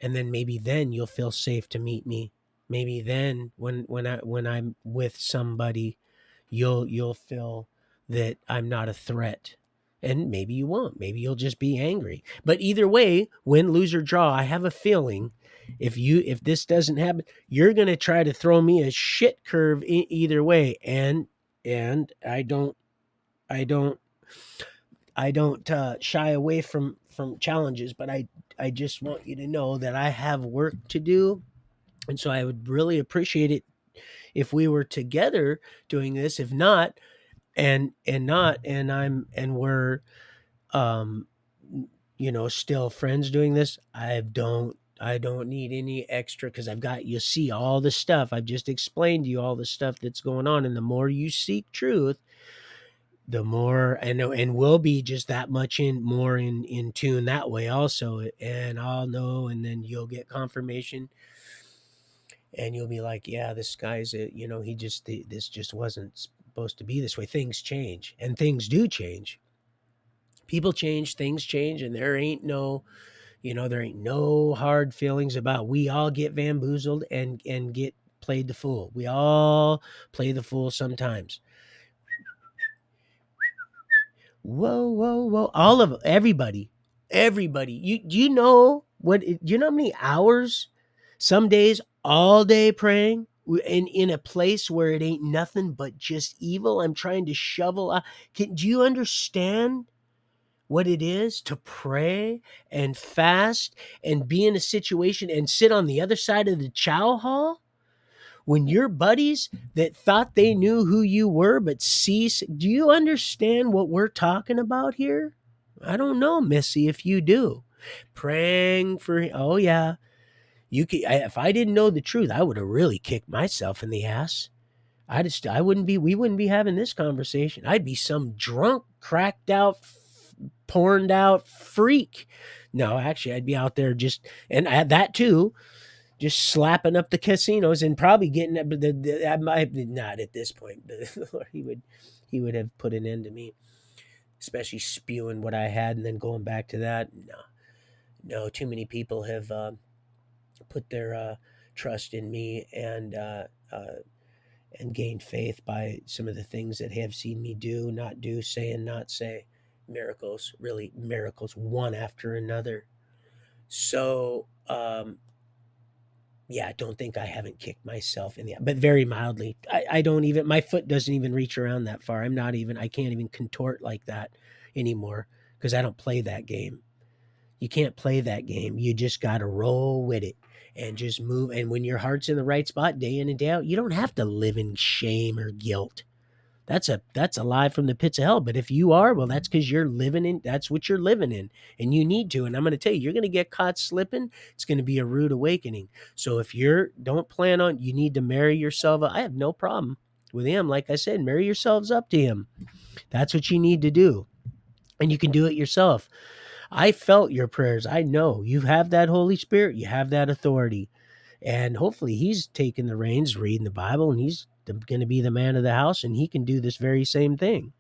And then maybe then you'll feel safe to meet me. Maybe then when I'm with somebody, you'll feel that I'm not a threat. And maybe you won't. Maybe you'll just be angry. But either way, win, lose, or draw, I have a feeling if this doesn't happen, you're gonna try to throw me a shit curve either way. And I don't shy away from challenges, but I just want you to know that I have work to do, and so I would really appreciate it if we were together doing this. If not, and we're um still friends doing this, I don't need any extra, because I've got, you see, all the stuff I've just explained to you, all the stuff that's going on, and the more you seek truth, the more, and we'll be just that much in tune that way also, and I'll know, and then you'll get confirmation, and you'll be like, yeah, this guy's he just, this just wasn't supposed to be this way. Things change, and things do change. People change, things change, and there ain't no hard feelings about, we all get bamboozled and get played the fool. We all play the fool sometimes. Whoa, whoa, whoa. All of everybody. Everybody. Do you know do you know how many hours, some days all day praying in a place where it ain't nothing but just evil? I'm trying to shovel out. Do you understand what it is to pray and fast and be in a situation and sit on the other side of the chow hall when your buddies that thought they knew who you were but cease? Do you understand what we're talking about here? I don't know, Missy, if you do. Praying for, oh yeah, if I didn't know the truth, I would have really kicked myself in the ass. We wouldn't be having this conversation. I'd be some drunk, cracked out, porned out freak. No, actually, I'd be out there just, and at that too, just slapping up the casinos and probably getting, but I might not at this point. But he would have put an end to me, especially spewing what I had and then going back to that. No, no, too many people have put their trust in me, and gained faith by some of the things that have seen me do, not do, say, and not say. Miracles, really miracles, one after another. So, yeah, don't think I haven't kicked myself in the, but very mildly. I don't even, my foot doesn't even reach around that far. I can't even contort like that anymore, because I don't play that game. You can't play that game. You just got to roll with it and just move. And when your heart's in the right spot day in and day out, you don't have to live in shame or guilt. That's a lie from the pits of hell. But if you are, well, that's because that's what you're living in, and you need to. And I'm going to tell you, you're going to get caught slipping. It's going to be a rude awakening. So if don't plan on, you need to marry yourself. I have no problem with him. Like I said, marry yourselves up to him. That's what you need to do. And you can do it yourself. I felt your prayers. I know you have that Holy Spirit. You have that authority. And hopefully he's taking the reins, reading the Bible, and he's going to be the man of the house, and he can do this very same thing.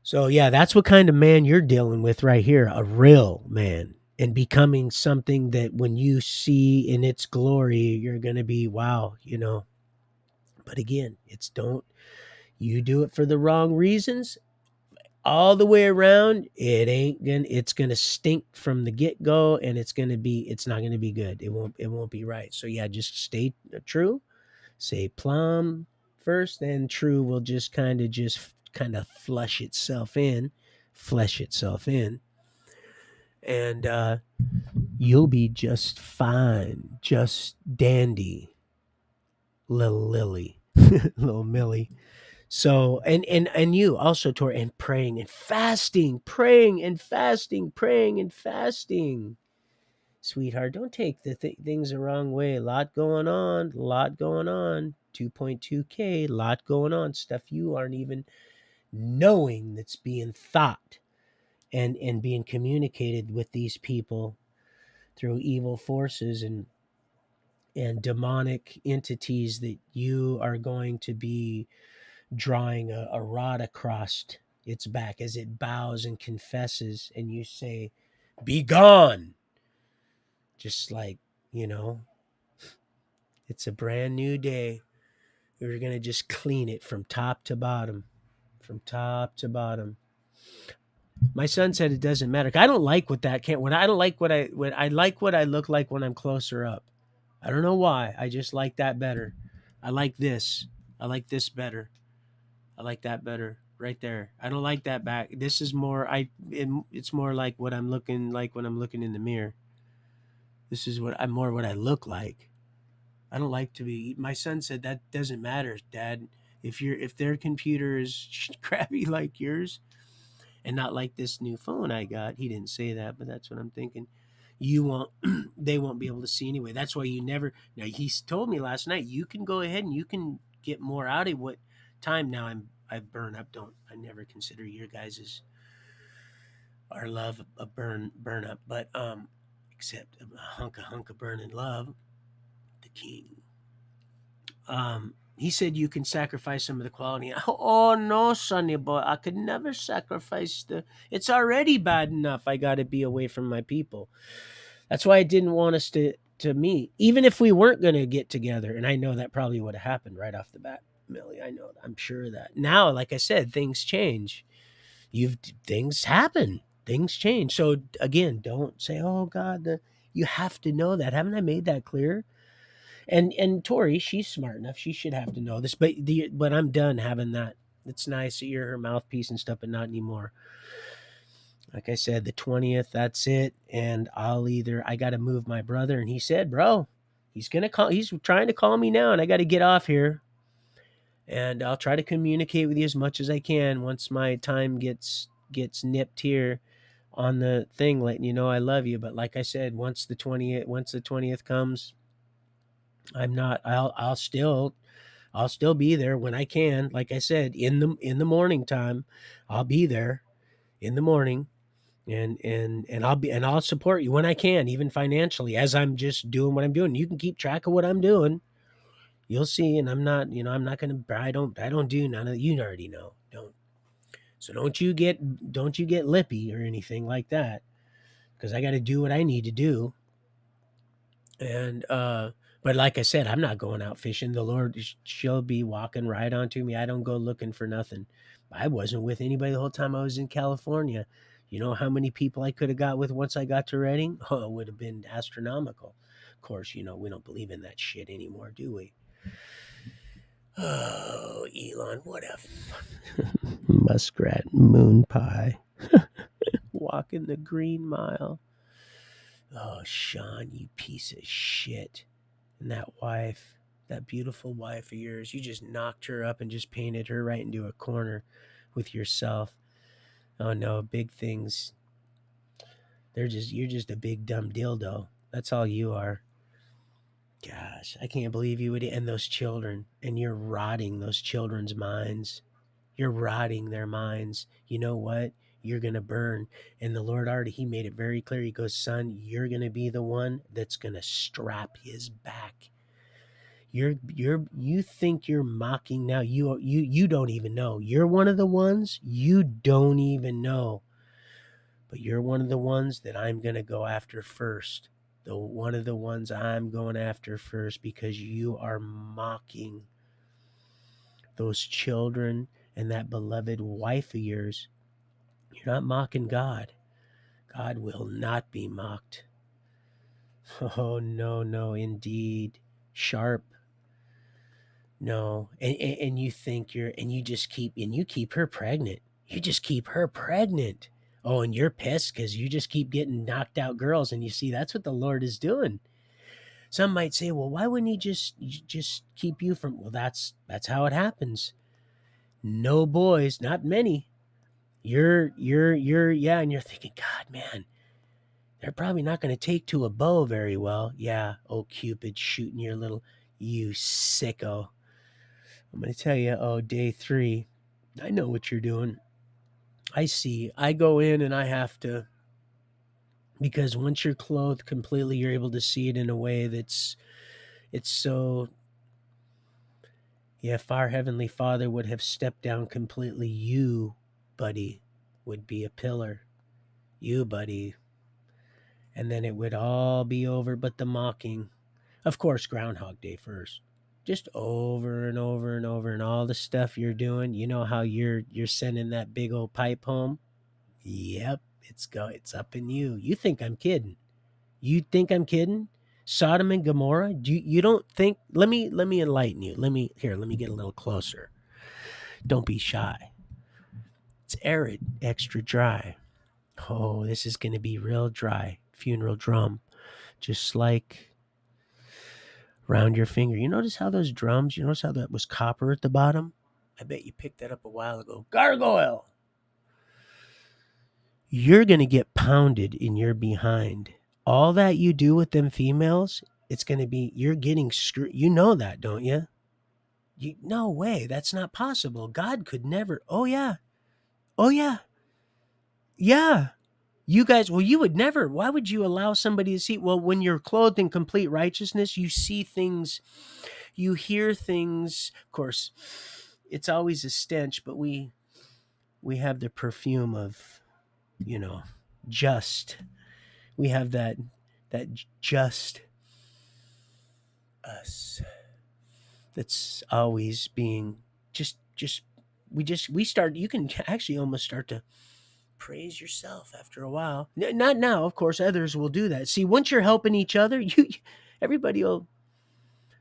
So, yeah, that's what kind of man you're dealing with right here, a real man, and becoming something that when you see in its glory, you're going to be, wow, But again, you do it for the wrong reasons, all the way around, it's gonna stink from the get-go, and it's not gonna be good. It won't be right. So yeah, just stay true, say plum first, then true will just kind of flesh itself in, and you'll be just fine, just dandy, little Lily, little Millie. So, and you also, Tor, and praying and fasting, praying and fasting, praying and fasting. Sweetheart, don't take the things the wrong way. A lot going on, 2.2K, lot going on, stuff you aren't even knowing that's being thought and being communicated with these people through evil forces and demonic entities that you are going to be drawing a rod across its back as it bows and confesses, and you say, "Be gone." Just like, it's a brand new day. We're going to just clean it from top to bottom. From top to bottom. My son said it doesn't matter. I don't like what that can't, when I don't like when I like what I look like when I'm closer up. I don't know why. I just like that better. I like this. I like this better. I like that better. right there. I don't like that back. This is more it's more like what I'm looking like when I'm looking in the mirror. This is what I'm more what I look like. I don't like to be. My son said that doesn't matter, Dad. If their computer is crappy like yours and not like this new phone I got, he didn't say that, but that's what I'm thinking. You won't. They won't be able to see anyway. That's why you never. Now he's told me last night you can go ahead and you can get more out of what time. Now I've burned up. Don't I never consider your guys's our love a burn up, but except a hunk of burning love, the king. He said you can sacrifice some of the quality. Oh no, Sonny boy, I could never sacrifice the. It's already bad enough. I got to be away from my people. That's why I didn't want us to meet, even if we weren't going to get together. And I know that probably would have happened right off the bat, Millie. I know. I'm sure of that. Now, like I said, things change. Things happen. Things change. So again, don't say, "Oh God," you have to know that. Haven't I made that clear? And Tori, she's smart enough. She should have to know this. But I'm done having that. It's nice that you're her mouthpiece and stuff, but not anymore. Like I said, the 20th, that's it. And I got to move my brother. And he said, bro, he's going to call. He's trying to call me now, and I got to get off here. And I'll try to communicate with you as much as I can once my time gets nipped here on the thing, letting you know I love you. But like I said, once the 20th comes, I'm not. I'll still be there when I can. Like I said, in the morning time, I'll be there in the morning, and I'll support you when I can, even financially, as I'm just doing what I'm doing. You can keep track of what I'm doing. You'll see, and I'm not gonna. I don't do none of. You already know. Don't. So don't you get lippy or anything like that, because I got to do what I need to do. And but like I said, I'm not going out fishing. The Lord, she'll be walking right onto me. I don't go looking for nothing. I wasn't with anybody the whole time I was in California. You know how many people I could have got with once I got to Redding? Oh, it would have been astronomical. Of course, we don't believe in that shit anymore, do we? Oh, Elon, what a muskrat moon pie. Walking the green mile. Oh, Sean, you piece of shit. And that beautiful wife of yours, you just knocked her up and just painted her right into a corner with yourself. Oh no, big things. You're just a big dumb dildo. That's all you are. Gosh, I can't believe you would end those children, and you're rotting those children's minds. You're rotting their minds. You know what? You're going to burn. And the Lord already, he made it very clear. He goes, son, you're going to be the one that's going to strap his back. You think you're mocking now. You don't even know. You're one of the ones you don't even know. But you're one of the ones that I'm going to go after first. One of the ones I'm going after first, because you are mocking those children and that beloved wife of yours. You're not mocking God. God will not be mocked. Oh, no, no, indeed. Sharp. No. And you think you keep her pregnant. You just keep her pregnant. Oh, and you're pissed because you just keep getting knocked out girls. And you see, that's what the Lord is doing. Some might say, well, why wouldn't he just keep you from? Well, that's how it happens. No boys, not many. Yeah, and you're thinking, God, man, they're probably not going to take to a bow very well. Yeah, oh, Cupid shooting you sicko. I'm going to tell you, day 3, I know what you're doing. I see. I go in and I have to, because once you're clothed completely, you're able to see it in a way it's so, yeah, if our Heavenly Father would have stepped down completely, you, buddy, would be a pillar. You, buddy. And then it would all be over but the mocking. Of course, Groundhog Day first. Just over and over and over, and all the stuff you're doing. You know how you're sending that big old pipe home? Yep, it's up in you. You think I'm kidding. You think I'm kidding? Sodom and Gomorrah? You don't think? Let me enlighten you. Let me get a little closer. Don't be shy. It's arid, extra dry. Oh, this is going to be real dry. Funeral drum, just like around your finger. You notice how those drums, you notice how that was copper at the bottom? I bet you picked that up a while ago. Gargoyle! You're going to get pounded in your behind. All that you do with them females, it's going to be, you're getting screwed. You know that, don't you? No way. That's not possible. God could never. Oh, yeah. Oh, yeah. Yeah. You guys, well, you would never. Why would you allow somebody to see? Well, when you're clothed in complete righteousness, you see things, you hear things. Of course, it's always a stench, but we have the perfume of, you know, just. We have that just us that's always being just we start. You can actually almost start to praise yourself after a while. Not now, of course. Others will do that. See, once you're helping each other, everybody will.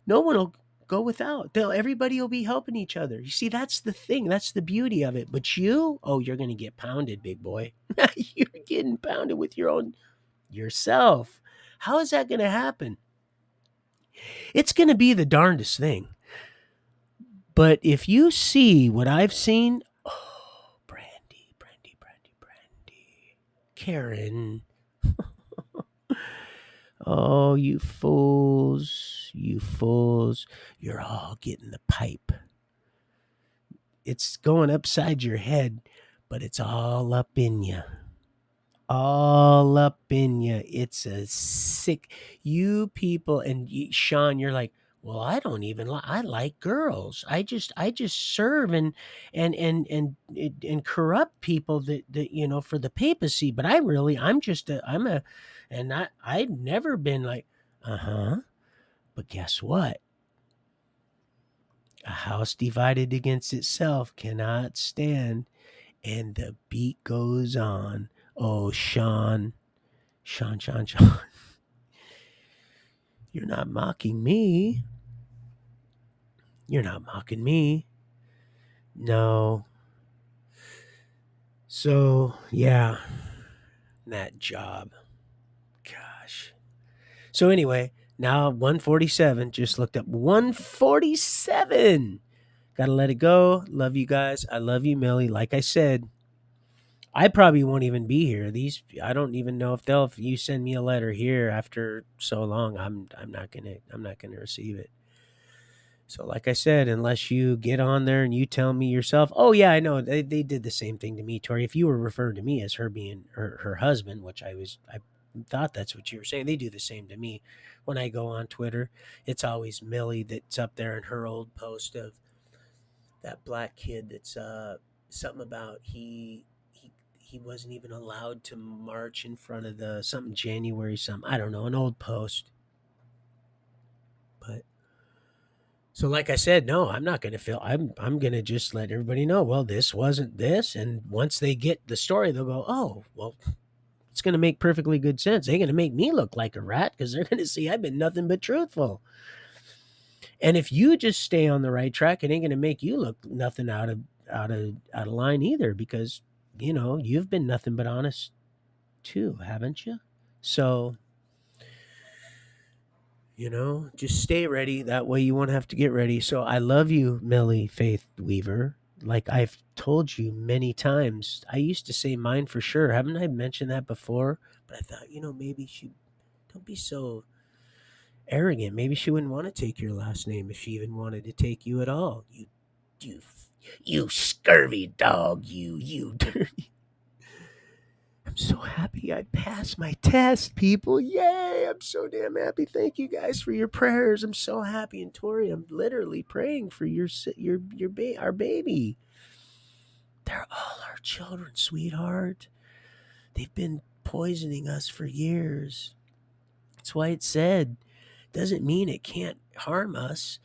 No one will go without. Everybody will be helping each other. You see, that's the thing. That's the beauty of it. But you, oh, you're going to get pounded, big boy. You're getting pounded with your own yourself. How is that going to happen? It's going to be the darndest thing. But if you see what I've seen, oh, Brandy, Karen. Oh, you fools, you're all getting the pipe. It's going upside your head, but it's all up in you. All up in you. It's a sick. You people, and Sean, you're like, well, I don't even like. I like girls. I just serve and corrupt people that for the papacy. But and I've never been like, But guess what? A house divided against itself cannot stand. And the beat goes on. Oh, Sean. You're not mocking me. You're not mocking me. No. So, yeah, that job. Gosh. So, anyway, now 147. Just looked up 147. Gotta let it go. Love you guys. I love you, Millie. Like I said, I probably won't even be here. I don't even know if you send me a letter here after so long, I'm not gonna receive it. So like I said, unless you get on there and you tell me yourself, oh yeah, I know they did the same thing to me, Tori. If you were referring to me as her being her husband, which I thought that's what you were saying, they do the same to me. When I go on Twitter, it's always Millie that's up there in her old post of that black kid that's something about he wasn't even allowed to march in front of the something January something, I don't know, an old post. But so like I said, no, I'm not going to feel I'm going to just let everybody know, well, this wasn't this, and once they get the story they'll go, "Oh, well, it's going to make perfectly good sense. They're going to make me look like a rat because they're going to see I've been nothing but truthful." And if you just stay on the right track, it ain't going to make you look nothing out of line either, because you've been nothing but honest too, haven't you? So, just stay ready. That way you won't have to get ready. So I love you, Millie Faith Weaver. Like I've told you many times, I used to say mine for sure. Haven't I mentioned that before? But I thought, maybe she don't be so arrogant. Maybe she wouldn't want to take your last name if she even wanted to take you at all. You, you scurvy dog. You dirty. I'm so happy I passed my test, people. Yay! I'm so damn happy. Thank you guys for your prayers. I'm so happy. And Tori, I'm literally praying for our baby. They're all our children, sweetheart. They've been poisoning us for years. That's why it said, doesn't mean it can't harm us,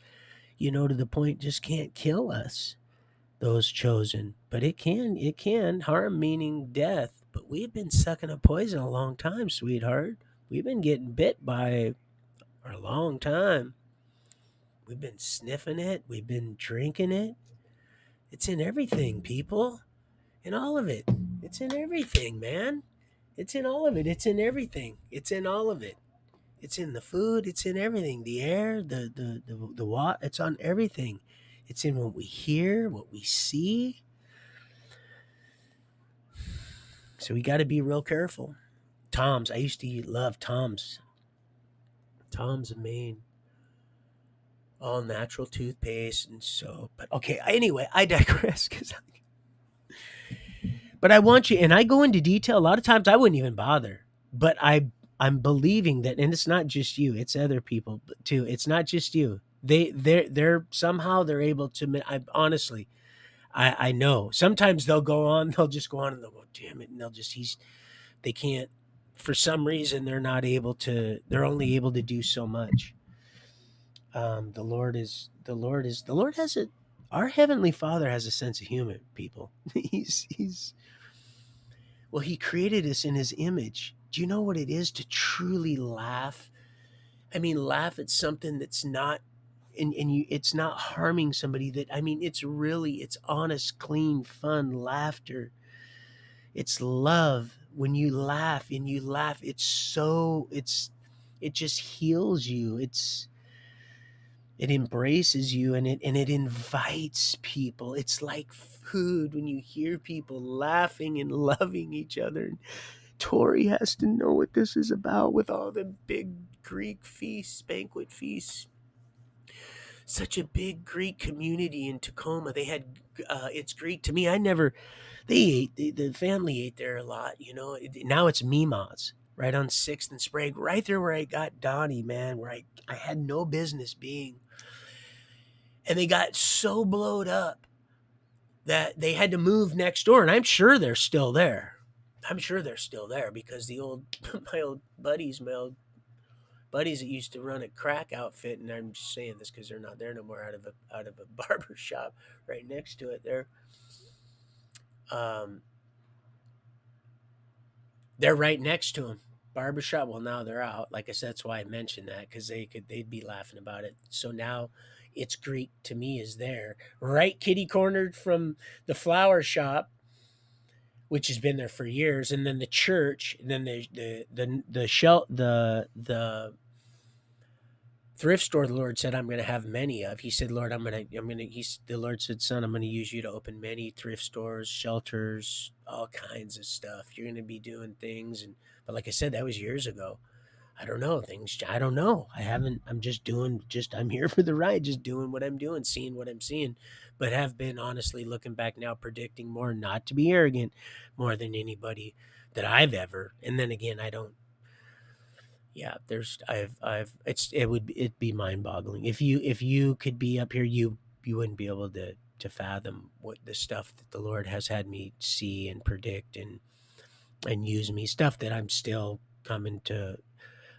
to the point just can't kill us, those chosen. But it can harm, meaning death. But we've been sucking up poison a long time, sweetheart. We've been getting bit by for a long time. We've been sniffing it. We've been drinking it. It's in everything, people. In all of it. It's in everything, man. It's in all of it. It's in everything. It's in all of it. It's in the food. It's in everything. The air, the water. It's on everything. It's in what we hear, what we see. So we got to be real careful. Tom's. I used to love Tom's. Tom's of Maine. All natural toothpaste and soap. But okay, anyway, I digress. But I want you, and I go into detail. A lot of times I wouldn't even bother. But I'm believing that, and it's not just you; it's other people too. It's not just you. They're somehow they're able to. I honestly, I know. Sometimes they'll go on. They'll just go on and they'll go, damn it, and they'll just they can't. For some reason, they're not able to. They're only able to do so much. The Lord has a our heavenly Father has a sense of humor. People, he's well, he created us in his image. Do you know what it is to truly laugh? I mean, laugh at something that's not and you it's not harming somebody. That I mean, it's honest, clean, fun laughter. It's love. When you laugh and you laugh, it just heals you. It embraces you, and it invites people. It's like food when you hear people laughing and loving each other. Tori has to know what this is about with all the big Greek feasts, banquet feasts. Such a big Greek community in Tacoma. They had it's Greek to me. I never they ate the family ate there a lot. You know, now it's Mima's right on Sixth and Sprague, right there where I got Donnie, man, where I had no business being, and they got so blowed up that they had to move next door, and I'm sure they're still there. I'm sure they're still there because the old my old buddies that used to run a crack outfit, and I'm just saying this because they're not there no more. Out of a barber shop right next to it, um, they're right next to him. Barbershop. Well, now they're out. Like I said, that's why I mentioned that because they'd be laughing about it. So now, it's Greek to me is there, right kitty cornered from the flower shop, which has been there for years, and then the church, and then the thrift store. The Lord said, I'm going to have many of. He said, Lord, the Lord said, son, I'm going to use you to open many thrift stores, shelters, all kinds of stuff. You're going to be doing things. But like I said, that was years ago. I don't know things. I don't know. I haven't, I'm here for the ride, just doing what I'm doing, seeing what I'm seeing, but have been honestly looking back now, predicting more, not to be arrogant, more than anybody that I've ever. And then again, I don't, yeah, it'd be mind boggling if you could be up here, you wouldn't be able to fathom what the stuff that the Lord has had me see and predict and use me, stuff that I'm still coming to.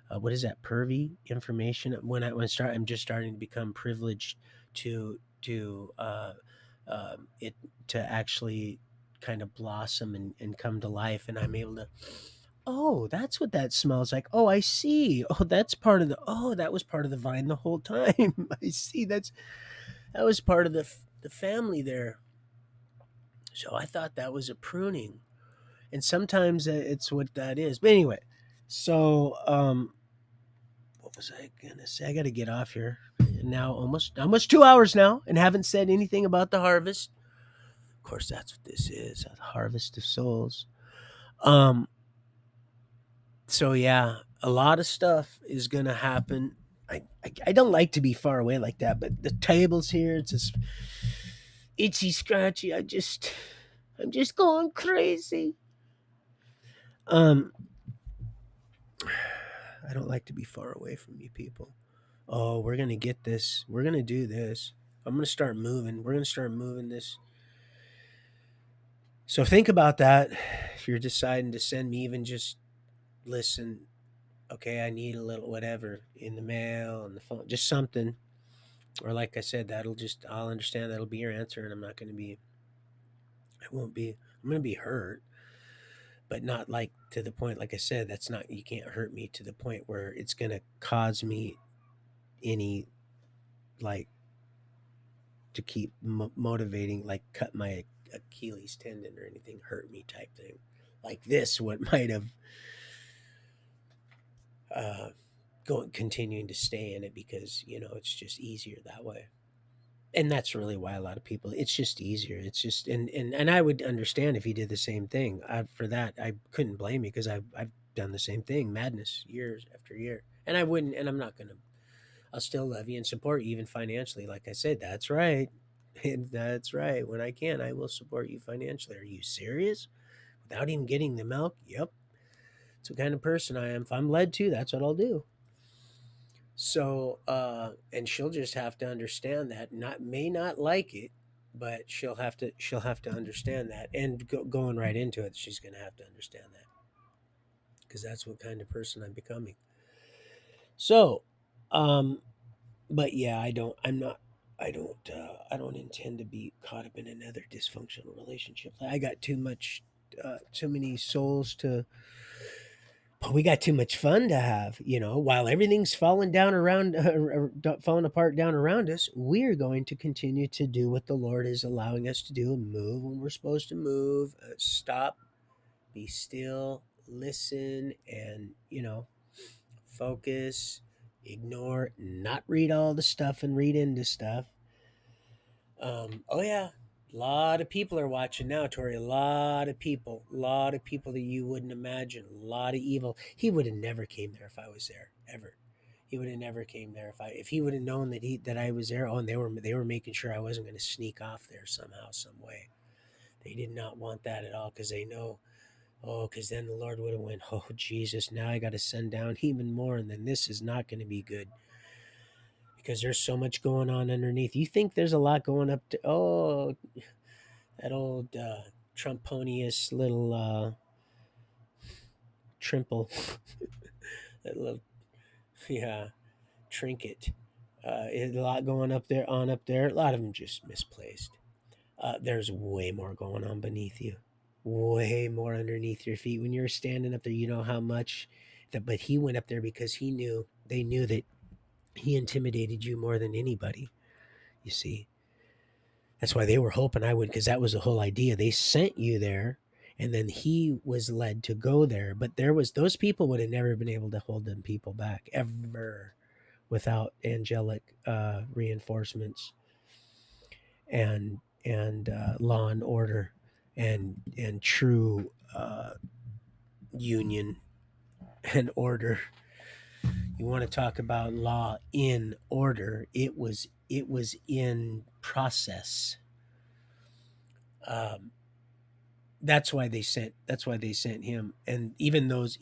What is that pervy information? I'm just starting to become privileged to it to actually kind of blossom and come to life, and I'm able to. Oh, that's what that smells like. Oh, I see. Oh, that's part of the. Oh, that was part of the vine the whole time. I see. That was part of the family there. So I thought that was a pruning, and sometimes it's what that is. But anyway, so what was I gonna say? I got to get off here. Now almost 2 hours now, and haven't said anything about the harvest. Of course, that's what this is, a harvest of souls. Um, so yeah, a lot of stuff is gonna happen. I don't like to be far away like that, but the table's here. It's just itchy, scratchy. I'm just going crazy. Um, I don't like to be far away from you people. Oh, we're gonna get this. We're gonna do this. I'm gonna start moving. We're gonna start moving this. So think about that. If you're deciding to send me even just listen, okay, I need a little whatever in the mail, on the phone, just something. Or like I said, I'll understand that'll be your answer, and I'm not going to be, I won't be, I'm going to be hurt, but not like to the point, like I said, that's not, you can't hurt me to the point where it's going to cause me any, like, to keep motivating, like Achilles tendon or anything hurt me type thing. Like this, what might have uh, going continuing to stay in it because it's just easier that way. And that's really why a lot of people, it's just easier. It's just and I would understand if he did the same thing. For that, I couldn't blame you because I've done the same thing, madness, years after year. And I wouldn't, and I'm not gonna. I'll still love you and support you even financially. Like I said, that's right. And that's right. When I can, I will support you financially. Are you serious? Without even getting the milk? Yep. It's the kind of person I am. If I'm led to, that's what I'll do. So, and she'll just have to understand that. Not may not like it, but she'll have to understand that. And going right into it, she's going to have to understand that because that's what kind of person I'm becoming. So, um, but yeah, I don't. I'm not. I don't. I don't intend to be caught up in another dysfunctional relationship. I got too much. Too many souls to. But we got too much fun to have, while everything's falling down around, falling apart down around us. We're going to continue to do what the Lord is allowing us to do and move when we're supposed to move. Stop, be still, listen, and focus. Ignore, not read all the stuff and read into stuff. Oh yeah, a lot of people are watching now, Tori. A lot of people that you wouldn't imagine. A lot of evil. He would have never came there if I was there, ever. He would have never came there if he would have known that I was there. Oh, and they were making sure I wasn't going to sneak off there somehow, some way. They did not want that at all because they know. Oh, because then the Lord would have went. Oh Jesus, now I got to send down even more, and then this is not going to be good because there's so much going on underneath. You think there's a lot going up to, oh, that old Trumponius little trimple, that little, yeah, trinket. A lot going up there, on up there. A lot of them just misplaced. There's way more going on beneath you, way more underneath your feet. When you're standing up there, you know how much that, but he went up there because they knew that he intimidated you more than anybody, you see. That's why they were hoping I would, because that was the whole idea. They sent you there, and then he was led to go there. But those people would have never been able to hold them people back ever, without angelic reinforcements and law and order and true union and order. You want to talk about law in order? It was in process. Um, that's why they sent him, and even those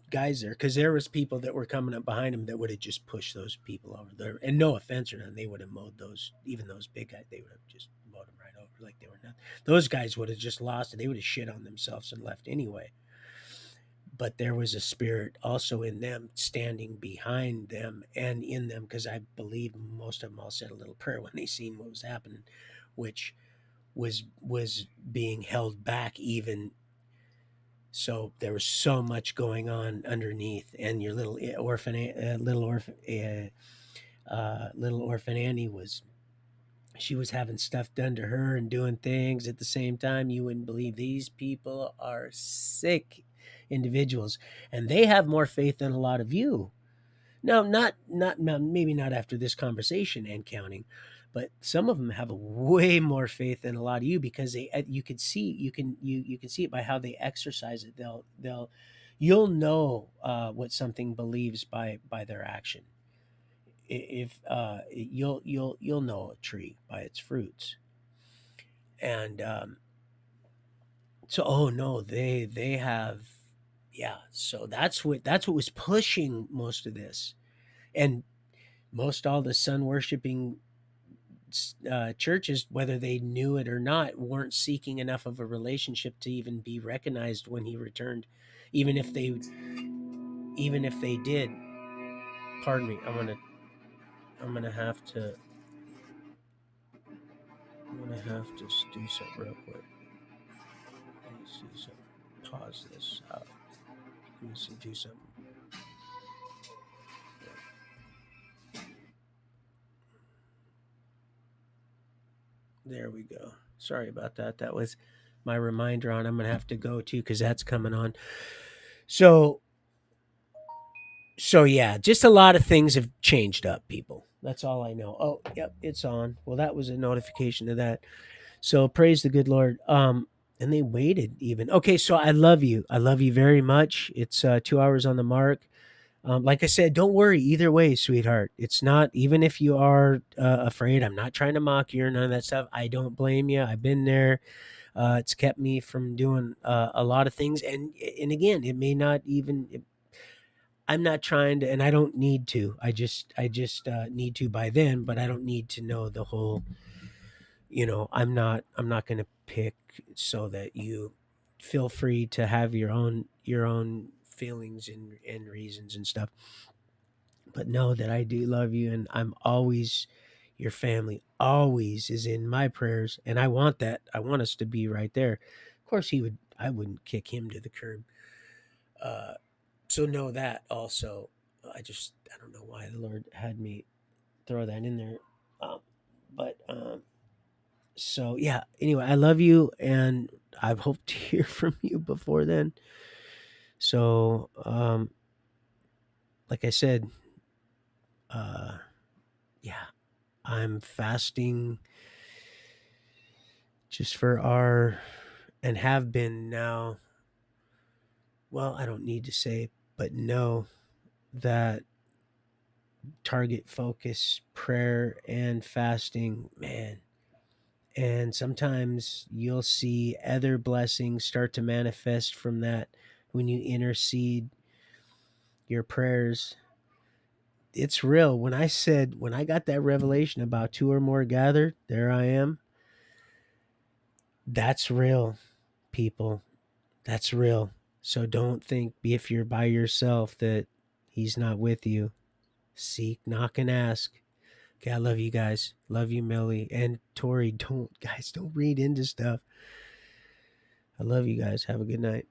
guys there, because there was people that were coming up behind him that would have just pushed those people over there, and no offense or nothing, they would have mowed those, even those big guys, they would have just mowed them right over like they were nothing. Those guys would have just lost it, they would have shit on themselves and left anyway. But there was a spirit also in them, standing behind them and in them, because I believe most of them all said a little prayer when they seen what was happening, which was being held back. Even so, there was so much going on underneath, and your little orphan Annie was, she was having stuff done to her and doing things at the same time. You wouldn't believe, these people are sick individuals, and they have more faith than a lot of you. No, not maybe not after this conversation and counting, but some of them have a way more faith than a lot of you, because you could see, you can see it by how they exercise it. You'll know what something believes by their action. If you'll know a tree by its fruits. And so, oh no, they have, yeah. So that's what was pushing most of this, and most all the sun worshiping churches, whether they knew it or not, weren't seeking enough of a relationship to even be recognized when he returned. Even if they did, pardon me, I'm gonna have to do something real quick. Let me see something. Pause this. Let me see, do something. There we go. Sorry about that. That was my reminder on I'm going to have to go too because that's coming on. So, so yeah, just a lot of things have changed up, people. That's all I know. Oh, yep, it's on. Well, that was a notification of that. So praise the good Lord. And they waited even. Okay, so I love you. I love you very much. It's 2 hours on the mark. Like I said, don't worry either way, sweetheart. It's not, even if you are afraid, I'm not trying to mock you or none of that stuff. I don't blame you. I've been there. It's kept me from doing a lot of things. And again, it may not even, I'm not trying to, and I don't need to. I just need to by then, but I don't need to know the whole, I'm not going to pick so that you feel free to have your own feelings and reasons and stuff, but know that I do love you, and I'm always your family always is in my prayers, and I want that. I want us to be right there. Of course, I wouldn't kick him to the curb. Uh, so know that also. I don't know why the Lord had me throw that in there. Um, but so yeah. Anyway, I love you, and I hope to hear from you before then. So, like I said, uh, yeah, I'm fasting just for our, and have been now. Well, I don't need to say, but know that target focus, prayer, and fasting, man. And sometimes you'll see other blessings start to manifest from that when you intercede your prayers. It's real. When I got that revelation about two or more gathered, there I am. That's real, people. That's real. So don't think if you're by yourself that he's not with you. Seek, knock, and ask. Okay, I love you guys. Love you, Millie. And Tori, don't read into stuff. I love you guys. Have a good night.